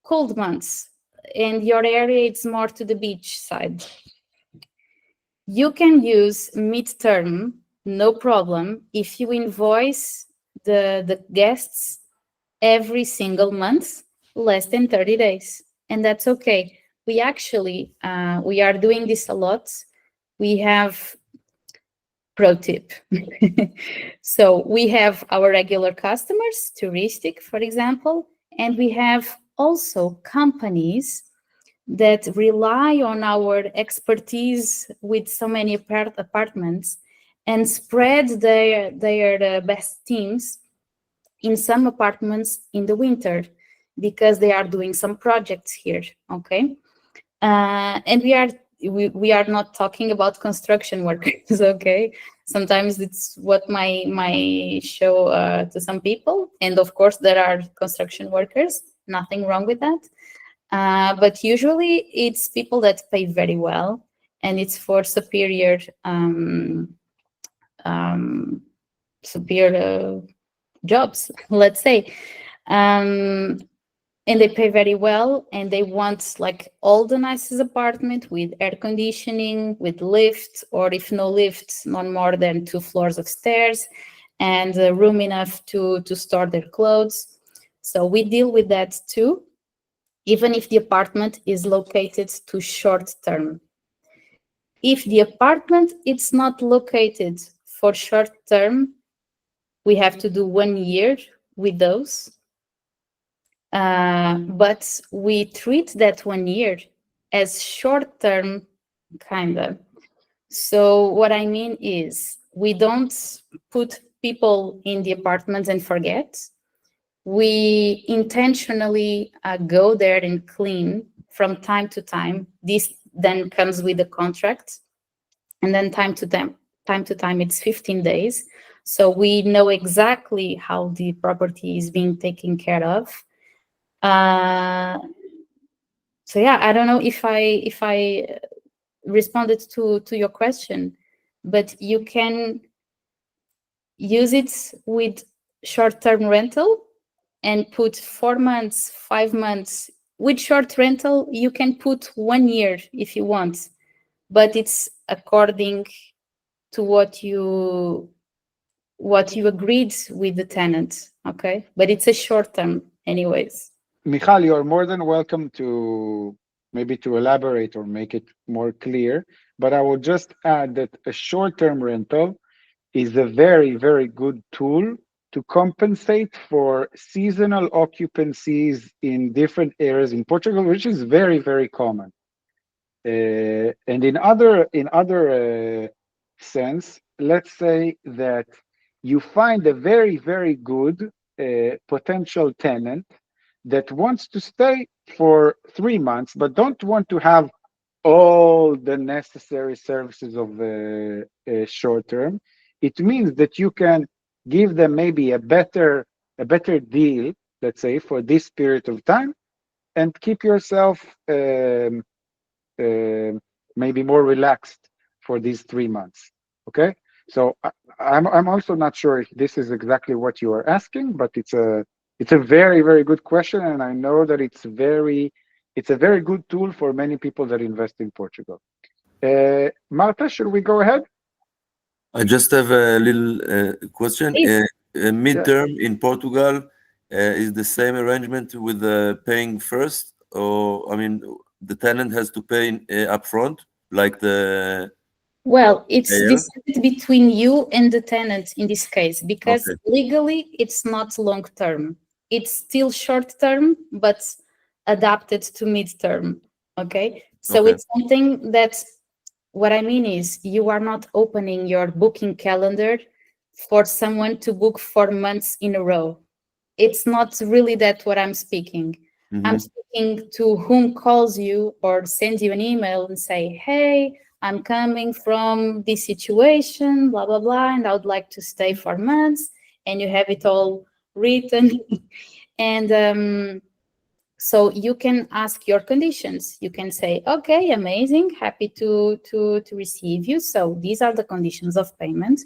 cold months and your area is more to the beach side. You can use midterm, no problem, if you invoice the guests every single month, less than 30 days. And that's okay. We actually, we are doing this a lot. We have, pro tip. So we have our regular customers, touristic, for example, and we have also companies that rely on our expertise with so many apartments and spread their best teams in some apartments in the winter because they are doing some projects here. Okay, and we are not talking about construction workers. Okay, sometimes it's what my show to some people, and of course there are construction workers, nothing wrong with that. But usually it's people that pay very well, and it's for superior jobs, let's say, and they pay very well, and they want like all the nicest apartment with air conditioning, with lift, or if no lift, not more than 2 floors of stairs, and room enough to store their clothes. So we deal with that too, even if the apartment is located to short term. If the apartment is not located for short term, we have to do 1 year with those. But we treat that 1 year as short term, kind of. So what I mean is we don't put people in the apartments and forget. We intentionally go there and clean from time to time. This then comes with the contract, and then time to time it's 15 days. So we know exactly how the property is being taken care of. So yeah, I don't know if I responded to your question, but you can use it with short-term rental and put 4 months, 5 months. With short rental, you can put 1 year if you want, but it's according to what you agreed with the tenant, okay? But it's a short term anyways. Michal, you're more than welcome to maybe to elaborate or make it more clear, but I will just add that a short-term rental is a very, very good tool to compensate for seasonal occupancies in different areas in Portugal, which is very, very common. And in other sense, let's say that you find a very, very good potential tenant that wants to stay for 3 months, but don't want to have all the necessary services of short term. It means that you can give them maybe a better deal, let's say, for this period of time, and keep yourself maybe more relaxed for these 3 months. Okay, so I'm also not sure if this is exactly what you are asking, but it's a very, very good question, and I know that it's a very good tool for many people that invest in Portugal. Marta, should we go ahead? I just have a little question. midterm in Portugal is the same arrangement with paying first, or I mean, the tenant has to pay upfront, like the. Well, it's payer? decided between you and the tenant in this case, because Okay. legally it's not long term. It's still short term, but adapted to midterm. Okay. So Okay. it's something that, what I mean is, you are not opening your booking calendar for someone to book 4 months in a row. It's not really that what I'm speaking. I'm speaking to whom calls you or sends you an email and say, hey, I'm coming from this situation, blah, blah, blah, and I would like to stay 4 months, and you have it all written. And so you can ask your conditions. You can say, okay, amazing, happy to receive you. So these are the conditions of payment,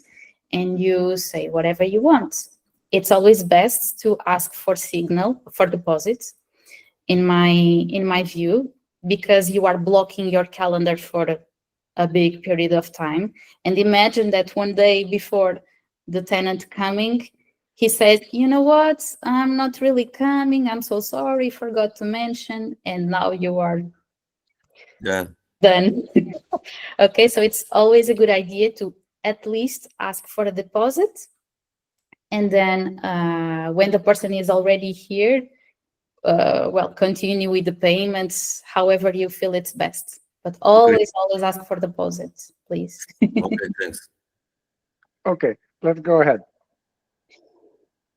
and you say whatever you want. It's always best to ask for signal, for deposits, in my view, because you are blocking your calendar for a big period of time. And imagine that one day before the tenant coming, he says, you know what, I'm not really coming, I'm so sorry, forgot to mention, and now you are done. Okay, so it's always a good idea to at least ask for a deposit, and then when the person is already here, well, continue with the payments however you feel it's best. But always ask for deposits, please. Okay, thanks. Okay, let's go ahead.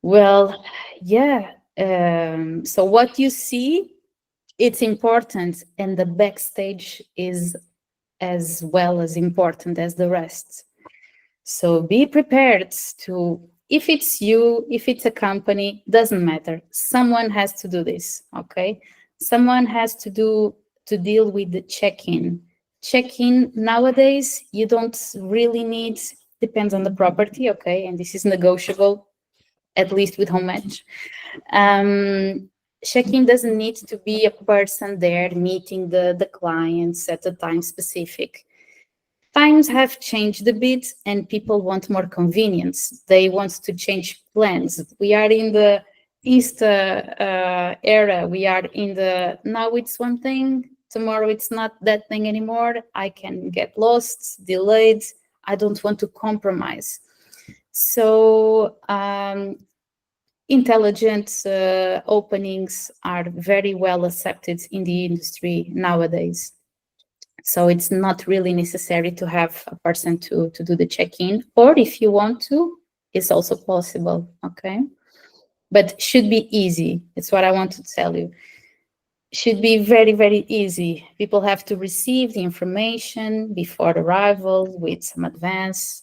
Well, yeah. So what you see, it's important, and the backstage is as well as important as the rest. So be prepared to, if it's you, if it's a company, doesn't matter. Someone has to do this, okay? Someone has to deal with the check-in. Check-in nowadays, you don't really need, depends on the property, okay? And this is negotiable, at least with home-maץ. Check-in doesn't need to be a person there meeting the clients at a time specific. Times have changed a bit, and people want more convenience. They want to change plans. We are in the Insta era. We are in the, now it's one thing, tomorrow it's not that thing anymore. I can get lost, delayed. I don't want to compromise. So intelligent openings are very well accepted in the industry nowadays. So it's not really necessary to have a person to do the check-in, or if you want to, it's also possible, okay? But should be easy. It's what I want to tell you. Should be very, very easy. People have to receive the information before arrival with some advance,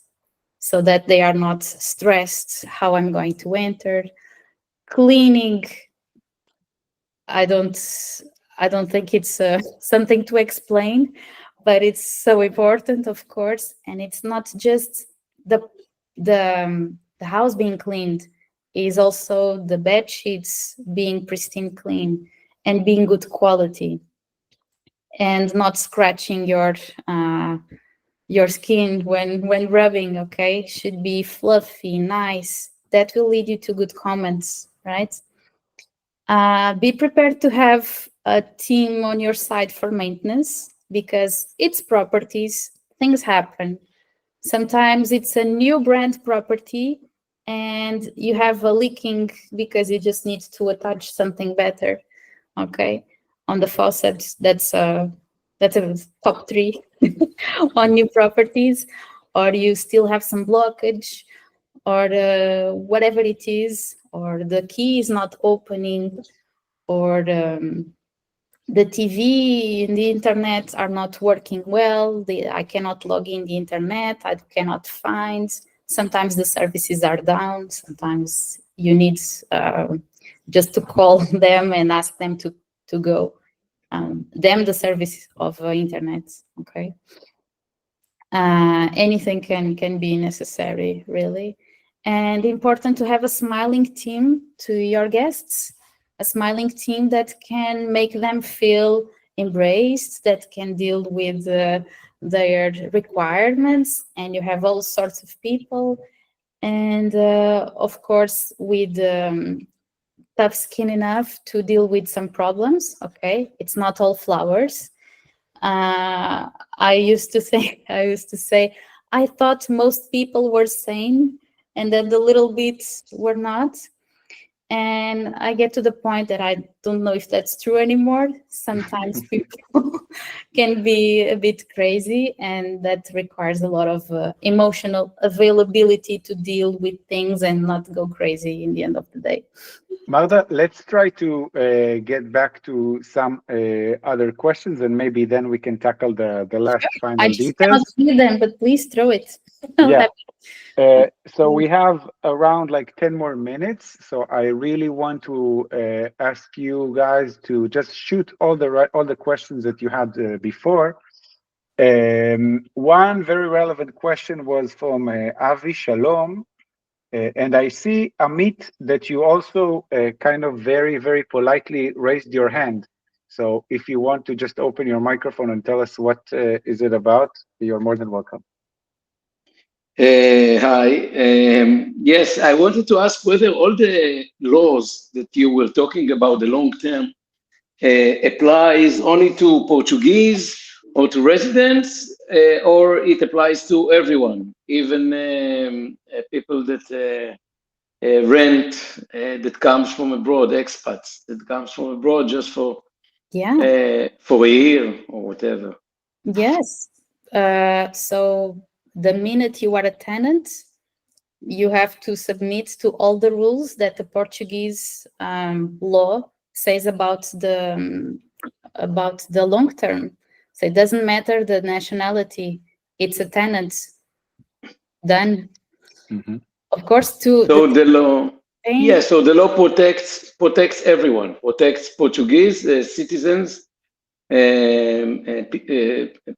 so that they are not stressed how I'm going to enter. Cleaning, I don't think it's something to explain, but it's so important, of course. And it's not just the house being cleaned, is also the bed sheets being pristine clean and being good quality, and not scratching your skin when rubbing, okay? Should be fluffy, nice. That will lead you to good comments, right? Be prepared to have a team on your side for maintenance, because it's properties, things happen. Sometimes it's a new brand property and you have a leaking because you just need to attach something better, okay? On the faucet, that's a top 3 on new properties, or you still have some blockage, or whatever it is, or the key is not opening, or the TV and the internet are not working well. I cannot log in the internet. I cannot find. Sometimes the services are down. Sometimes you need just to call them and ask them to go. The service of internet, okay? Anything can be necessary, really. And important to have a smiling team to your guests, a smiling team that can make them feel embraced, that can deal with their requirements, and you have all sorts of people. and of course with tough skin enough to deal with some problems. Okay, it's not all flowers. I used to say I thought most people were sane and that the little bits were not. And I get to the point that I don't know if that's true anymore. Sometimes people can be a bit crazy, and that requires a lot of emotional availability to deal with things and not go crazy in the end of the day. Marta, let's try to get back to some other questions, and maybe then we can tackle the last final I just details. cannot see them, but please throw it. Yeah. So we have around like 10 more minutes. So I really want to ask you guys to just shoot all the questions that you had before. One very relevant question was from Avi Shalom. And I see, Amit, that you also kind of very, very politely raised your hand. So if you want to just open your microphone and tell us what is it about, you're more than welcome. Hi. Yes, I wanted to ask whether all the laws that you were talking about, the long term, applies only to Portuguese or to residents, or it applies to everyone, even people that rent, that comes from abroad, expats that comes from abroad just for a year or whatever. Yes. So the minute you are a tenant, you have to submit to all the rules that the Portuguese law says about the long term. So it doesn't matter the nationality; it's a tenant. Done. Mm-hmm. Of course, so the law. Yeah, so the law protects everyone, protects Portuguese citizens,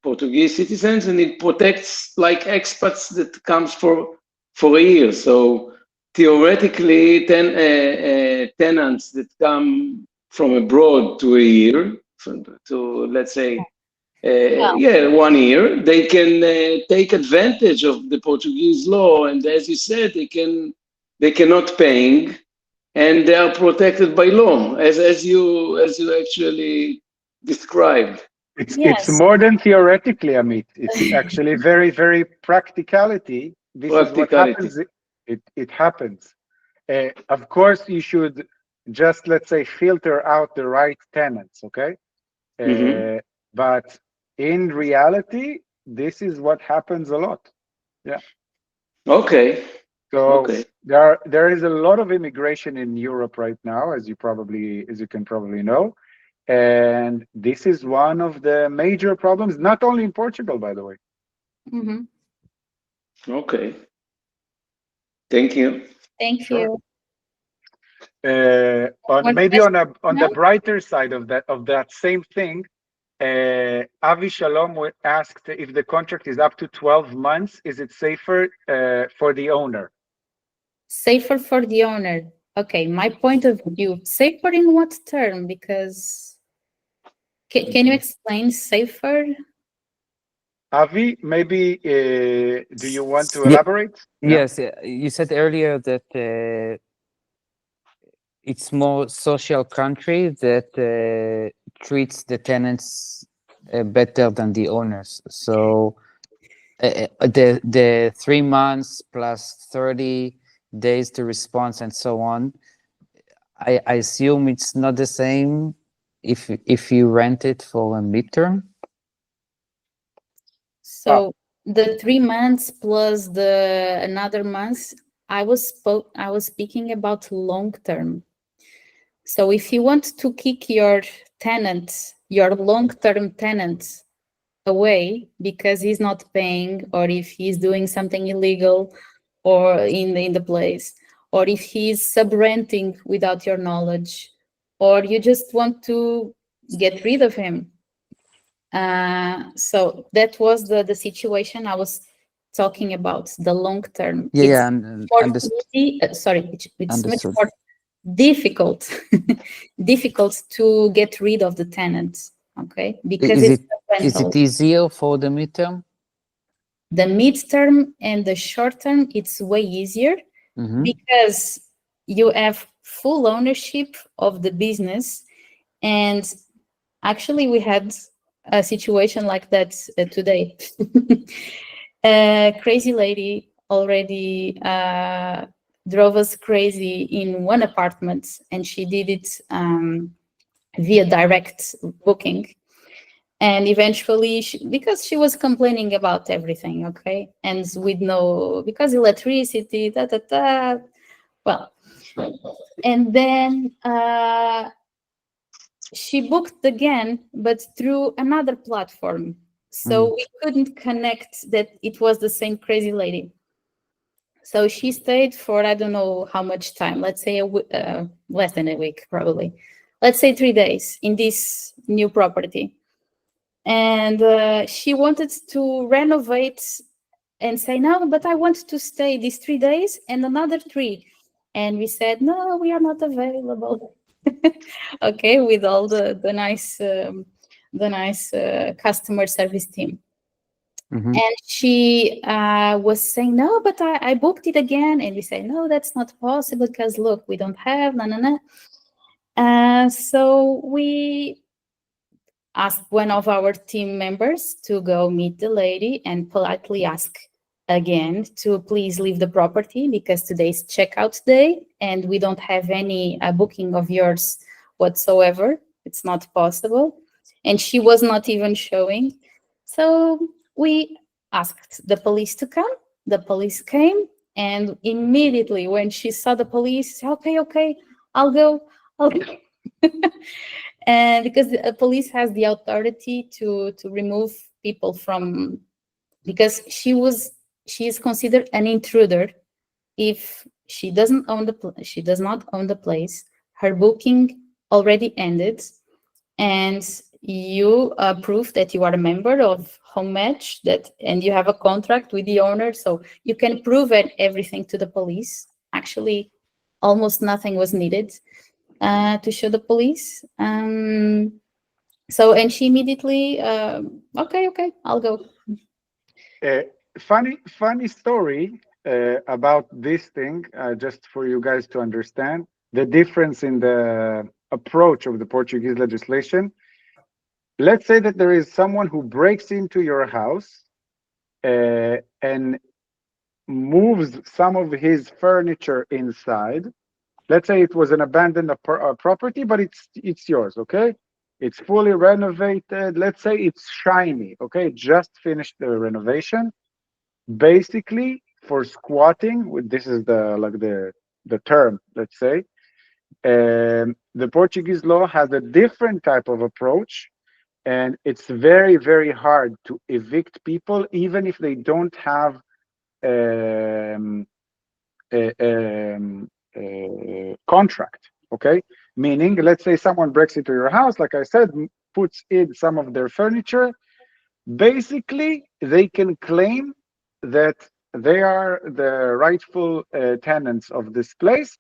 Portuguese citizens, and it protects like expats that comes for a year. So theoretically, tenants that come from abroad to a year, to let's say, 1 year, they can take advantage of the Portuguese law, and as you said, they cannot paying, and they are protected by law, as you actually described. It's more than theoretically, Amit. It's actually very, very practicality. This is what happens. It happens. Of course, you should just, let's say, filter out the right tenants, okay? But in reality, this is what happens a lot. Yeah. Okay. So there is a lot of immigration in Europe right now, as you can probably know. And this is one of the major problems, not only in Portugal, by the way. Mm-hmm. Okay. Thank you. Thank you. On the brighter side of that same thing, Avi Shalom asked if the contract is up to 12 months, is it safer for the owner? Safer for the owner. Okay, my point of view. Safer in what term? Because can you explain safer? Avi, maybe do you want to elaborate? Yes, you said earlier that it's more social country that treats the tenants better than the owners. So the 3 months plus 30 days to response and so on, I assume it's not the same if you rent it for a midterm. So the 3 months plus the another month, I was speaking about long term. So if you want to kick your long-term tenant away because he's not paying, or if he's doing something illegal or in the place, or if he's sub-renting without your knowledge, or you just want to get rid of him. So that was the situation I was talking about, the long term. It's much more difficult to get rid of the tenants, okay? Because is it easier for the midterm? The mid-term and the short-term, it's way easier because you have full ownership of the business. And actually, we had a situation like that today. A crazy lady already drove us crazy in one apartment, and she did it via direct booking. And eventually, because she was complaining about everything, okay? And with because electricity, well, and then she booked again, but through another platform. So we couldn't connect that it was the same crazy lady. So she stayed for, I don't know how much time, let's say less than a week, probably. Let's say 3 days in this new property. And she wanted to renovate and say, no, but I want to stay these 3 days and another 3. And we said, no, we are not available. Okay, with all the nice customer service team. And she was saying, no, but I booked it again. And we say, no, that's not possible because look, we don't have, so we asked one of our team members to go meet the lady and politely ask again to please leave the property because today's checkout day and we don't have any booking of yours whatsoever. It's not possible. And she was not even showing. So we asked the police to come. The police came, and immediately when she saw the police, okay, I'll go. And because the police has the authority to remove people from, because she is considered an intruder if she does not own the place. Her booking already ended, and you prove that you are a member of home-maץ, and you have a contract with the owner, so you can prove everything to the police. Actually, almost nothing was needed to show the police. So, and she immediately, okay, I'll go. Funny story about this thing, just for you guys to understand the difference in the approach of the Portuguese legislation. Let's say that there is someone who breaks into your house and moves some of his furniture inside. Let's say it was an abandoned property, but it's yours, okay? It's fully renovated. Let's say it's shiny, okay? Just finished the renovation. Basically, for squatting, this is the term, let's say, the Portuguese law has a different type of approach, and it's very, very hard to evict people, even if they don't have contract, okay? Meaning, let's say someone breaks into your house, like I said, puts in some of their furniture. Basically, they can claim that they are the rightful tenants of this place,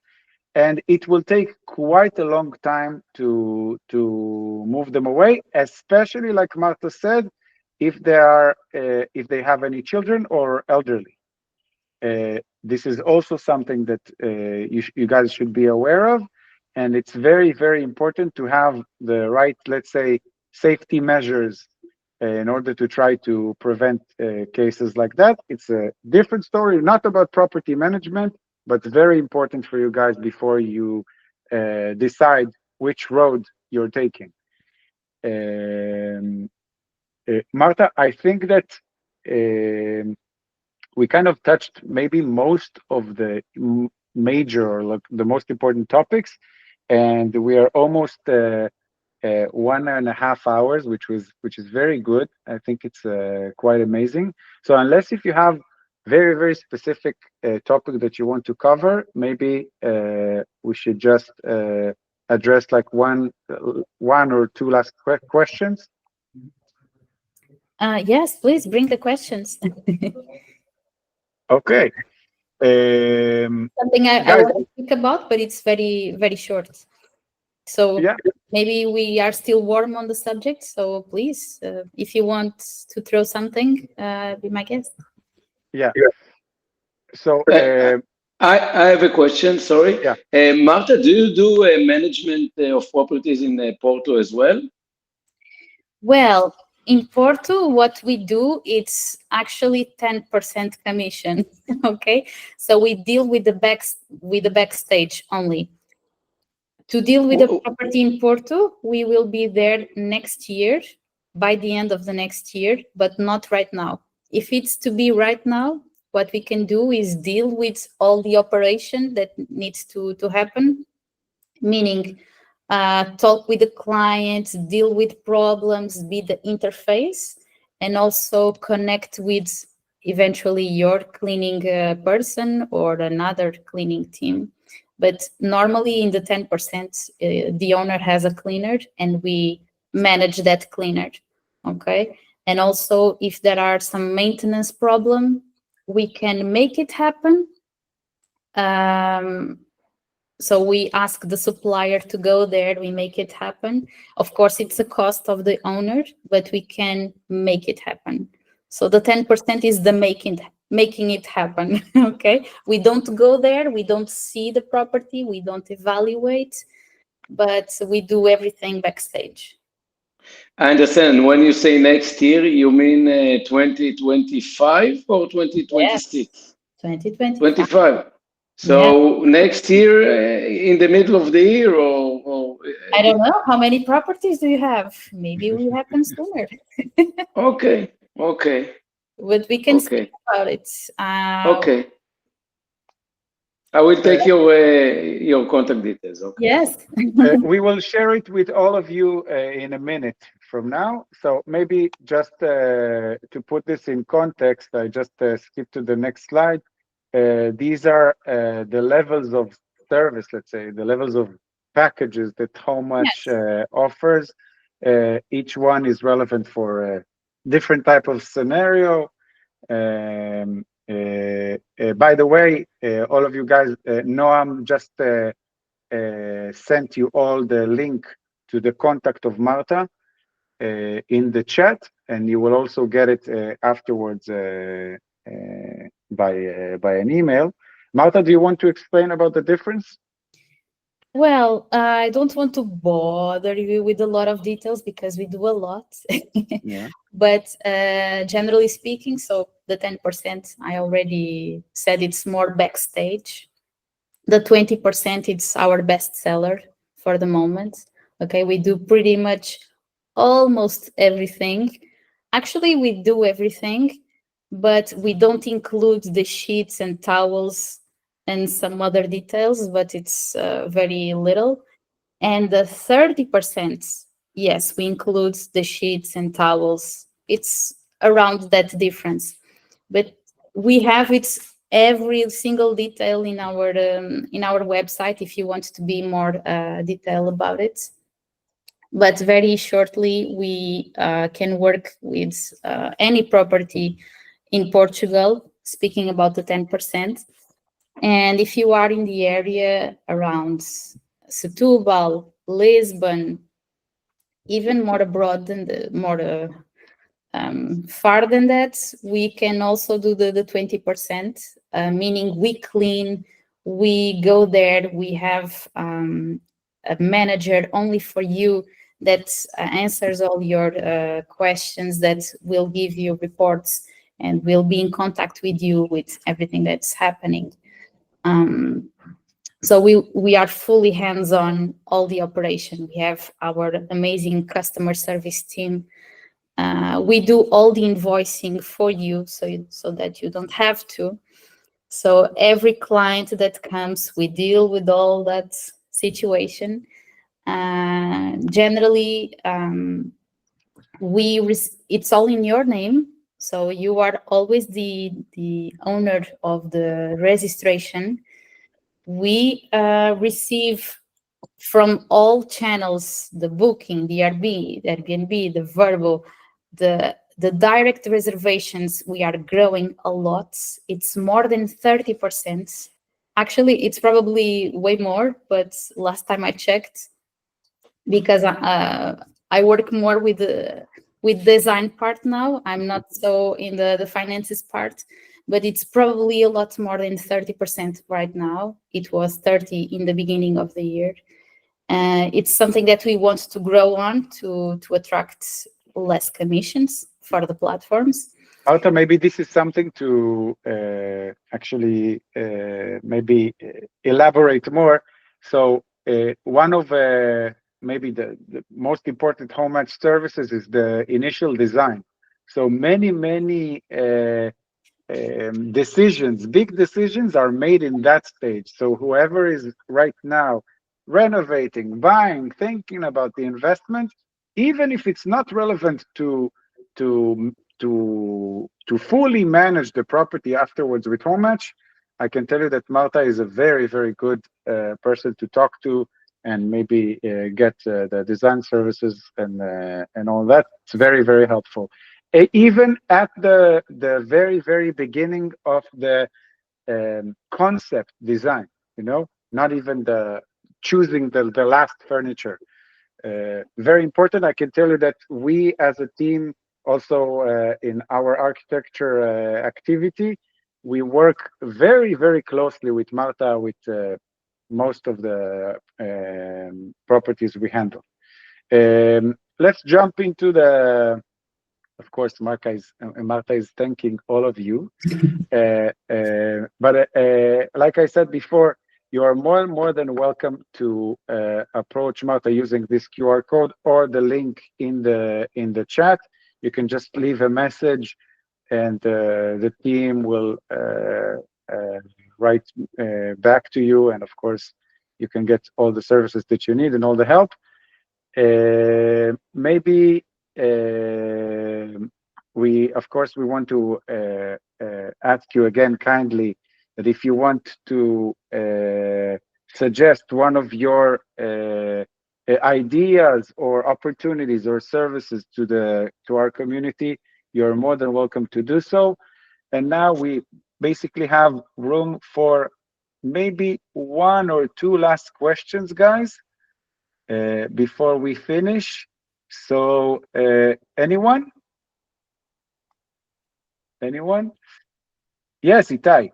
and it will take quite a long time to move them away, especially, like Marta said, if they have any children or elderly. This is also something that you guys should be aware of, and it's very, very important to have the right, let's say, safety measures in order to try to prevent cases like that. It's a different story, not about property management, but very important for you guys before you decide which road you're taking. Marta, I think that we kind of touched maybe most of the major, or like the most important topics, and we are almost 1.5 hours, which is very good. I think it's quite amazing. So unless if you have very, very specific topic that you want to cover, maybe we should just address like one or two last questions. Yes, please bring the questions. Okay. Something I want to speak about, but it's very, very short. So yeah, maybe we are still warm on the subject. So please, if you want to throw something, be my guest. Yeah. So I have a question, sorry. Yeah. Marta, do you do management of properties in Porto as well? Well, in Porto, what we do, it's actually 10% commission. Okay, so we deal with the backstage only. To deal with the property in Porto, we will be there next year, by the end of the next year, but not right now. If it's to be right now, what we can do is deal with all the operation that needs to happen, meaning talk with the clients, deal with problems, be the interface, and also connect with eventually your cleaning person or another cleaning team. But normally in the 10%, the owner has a cleaner and we manage that cleaner, okay? And also if there are some maintenance problem, we can make it happen. So we ask the supplier to go there, we make it happen. Of course, it's a cost of the owner, but we can make it happen. So the 10% is the making it happen, okay? We don't go there, we don't see the property, we don't evaluate, but we do everything backstage. I understand. When you say next year, you mean 2025 or 2026? Yes, 2025. 25. So next year, in the middle of the year, or I don't know. How many properties do you have? Maybe it will happen sooner. Okay. But we can speak about it. Okay. I will take your contact details. Okay. Yes. We will share it with all of you in a minute from now. So maybe just to put this in context, I just skip to the next slide. These are the levels of service, let's say, the levels of packages that hom-מאץ offers. Each one is relevant for a different type of scenario. By the way, all of you guys, Noam just sent you all the link to the contact of Marta in the chat, and you will also get it afterwards by an email. Marta, do you want to explain about the difference? Well, I don't want to bother you with a lot of details because we do a lot. Yeah. But generally speaking, so the 10%, I already said it's more backstage. The 20%, it's our best seller for the moment. Okay, we do pretty much almost everything. Actually, we do everything, but we don't include the sheets and towels and some other details, but it's very little. And the 30%, yes, we include the sheets and towels. It's around that difference, but we have it every single detail in our website if you want to be more detailed about it. But very shortly, we can work with any property in Portugal, speaking about the 10%. And if you are in the area around Setúbal, Lisbon, even more abroad than far than that, we can also do the 20%, meaning we clean, we go there, we have a manager only for you that answers all your questions, that will give you reports and will be in contact with you with everything that's happening. So we are fully hands-on all the operation. We have our amazing customer service team. We do all the invoicing for you so that you don't have to. So every client that comes, we deal with all that situation. Generally, it's all in your name. So you are always the owner of the registration. We receive from all channels, the booking, the Airbnb, the Verbo, the direct reservations. We are growing a lot. It's more than 30%. Actually, it's probably way more, but last time I checked, because I work more with design part now. I'm not so in the finances part, but it's probably a lot more than 30% right now. It was 30 in the beginning of the year. It's something that we want to grow on to attract less commissions for the platforms. Marta, maybe this is something to actually maybe elaborate more. So one of maybe the most important home-maץ services is the initial design. So many decisions, big decisions are made in that stage. So whoever is right now renovating, buying, thinking about the investment, even if it's not relevant to fully manage the property afterwards with home-maץ, I can tell you that Marta is a very, very good person to talk to and maybe get the design services and all that. It's very, very helpful. Even at the very, very beginning of the concept design, not even the choosing the last furniture. Very important. I can tell you that we as a team, also in our architecture activity, we work very, very closely with Marta with most of the properties we handle. Let's jump into the, of course, Marta is thanking all of you. But like I said before, you are more than welcome to approach Marta using this QR code or the link in the chat. You can just leave a message and the team will write back to you. And of course, you can get all the services that you need and all the help. Maybe we want to ask you again kindly that if you want to suggest one of your ideas or opportunities or services to our community, you're more than welcome to do so. And now we basically have room for maybe one or two last questions, guys, before we finish. So anyone? Yes, Itai.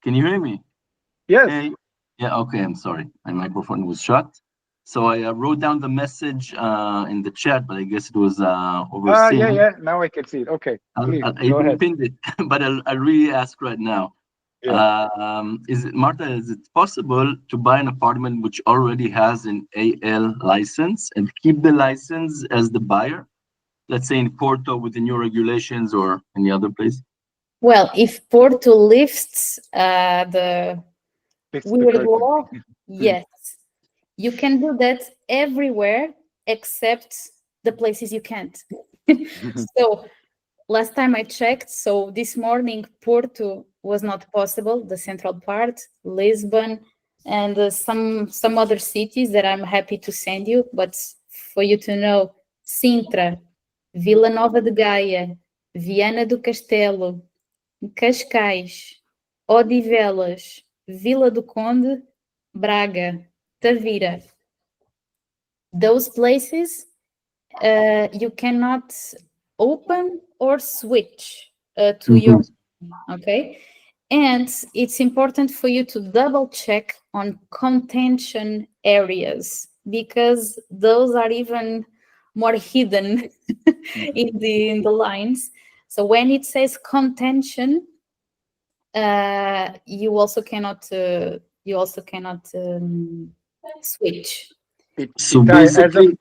Can you hear me? Yes. Yeah, okay, I'm sorry. My microphone was shut. So I wrote down the message in the chat, but I guess it was overseen. Yeah, now I can see it. Okay, please, I go ahead. pinned it, but I'll really ask right now. Yeah. Marta, is it possible to buy an apartment which already has an AL license and keep the license as the buyer? Let's say in Porto with the new regulations or any other place? Well, if Porto lifts the weird law, yes. You can do that everywhere except the places you can't. So last time I checked, so this morning, Porto was not possible, the central part, Lisbon, and some other cities that I'm happy to send you, but for you to know, Sintra, Vila Nova de Gaia, Viana do Castelo, Cascais, Odivelas, Vila do Conde, Braga, Tavira. Those places you cannot open or switch to your, okay? And it's important for you to double check on contention areas because those are even more hidden in the lines. So when it says contention, you also cannot switch. So basically,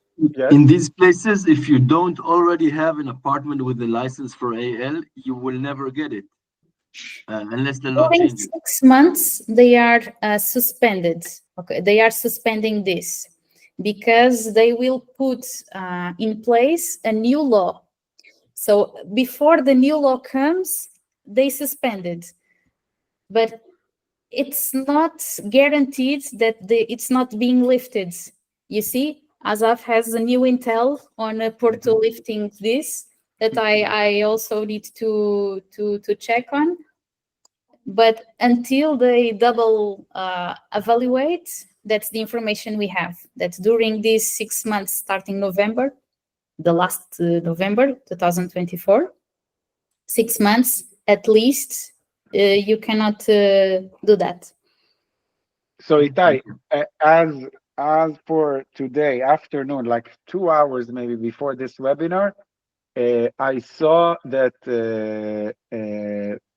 in these places, if you don't already have an apartment with a license for AL, you will never get it unless the law changes. 6 months, they are suspended. Okay, they are suspending this because they will put in place a new law. So before the new law comes, they suspended. But it's not guaranteed that it's not being lifted. You see, Asaf has a new intel on Porto lifting this that I also need to check on. But until they double evaluate, that's the information we have, that during these 6 months starting November, the last November 2024, 6 months at least, you cannot do that. So Itai, as for today afternoon, like 2 hours maybe before this webinar, I saw that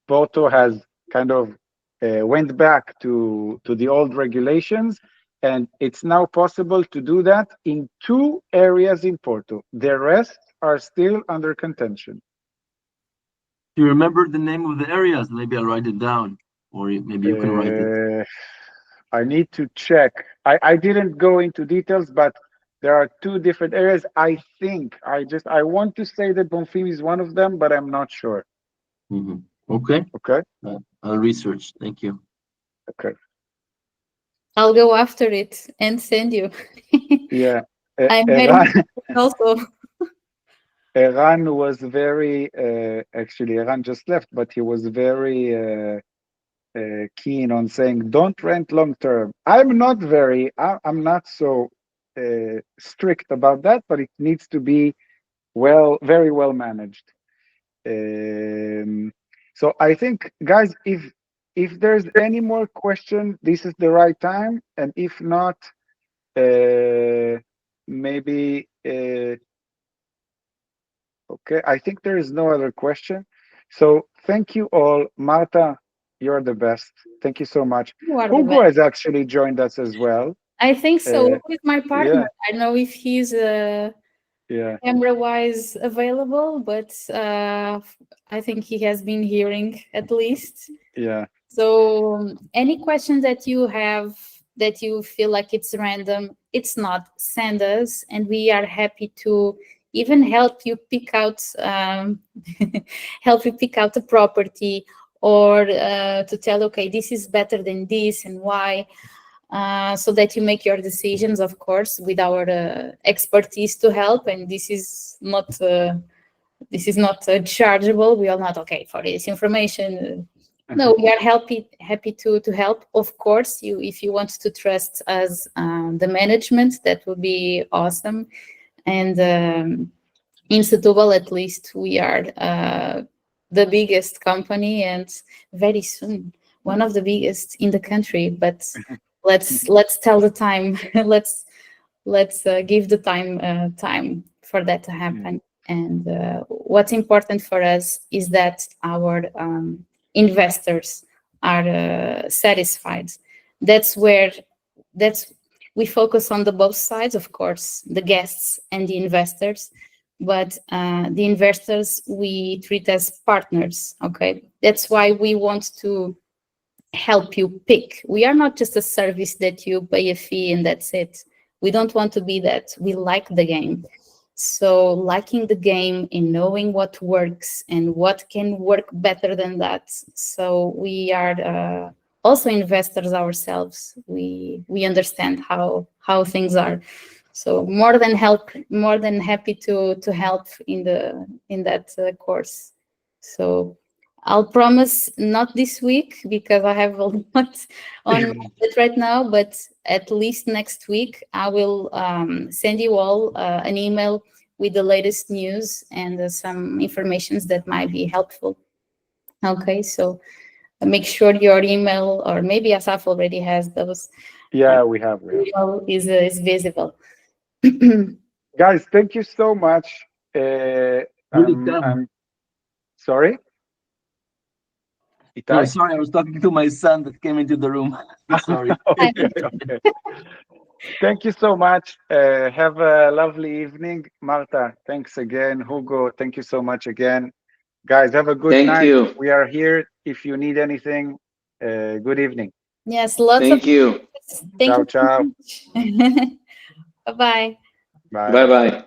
Porto has kind of went back to the old regulations, and it's now possible to do that in 2 areas in Porto. The rest are still under contention. Do you remember the name of the areas? Maybe I'll write it down, or maybe you can write it. I need to check. I didn't go into details, but there are 2 different areas. I think I want to say that Bonfim is one of them, but I'm not sure. Mm-hmm. Okay. Okay. I'll research. Thank you. Okay. I'll go after it and send you. Yeah. I'm also. Eran was very, actually Eran just left, but he was very keen on saying, don't rent long-term. I'm not so strict about that, but it needs to be very well managed. So I think, guys, if there's any more question, this is the right time. And if not, maybe, okay, I think there is no other question. So thank you all. Marta, you're the best. Thank you so much. Hugo has actually joined us as well. I think so. He's my partner. Yeah. I don't know if he's camera-wise available, but I think he has been hearing at least. Yeah. So any questions that you have that you feel like it's random, it's not, send us, and we are happy to even help you pick out a property, or to tell, okay, this is better than this and why, so that you make your decisions, of course, with our expertise to help. And this is not chargeable. We are not, okay, for this information. No, we are happy to help. Of course, if you want to trust us, the management, that would be awesome. And in Setúbal, at least, we are the biggest company, and very soon one of the biggest in the country. But let's tell the time. let's give the time for that to happen. And what's important for us is that our investors are satisfied. We focus on the both sides, of course, the guests and the investors, but the investors we treat as partners, okay? That's why we want to help you pick. We are not just a service that you pay a fee and that's it. We don't want to be that. We like the game. So liking the game and knowing what works and what can work better than that. So we are also investors ourselves. We understand how things are. So more than happy to help in that course. So I'll promise not this week, because I have a lot on it right now, but at least next week I will send you all an email with the latest news and some informations that might be helpful. Okay, so make sure your email, or maybe Asaf already has those. Yeah, we have. Is visible. Guys, thank you so much. I'm sorry. No, sorry, I was talking to my son that came into the room. Sorry. Okay. Thank you so much. Have a lovely evening. Marta, thanks again. Hugo, thank you so much again. Guys, have a good night. Thank you. We are here if you need anything. Good evening. Yes, lots of Thank you. Thank you. Ciao. Bye-bye. Bye. Bye-bye.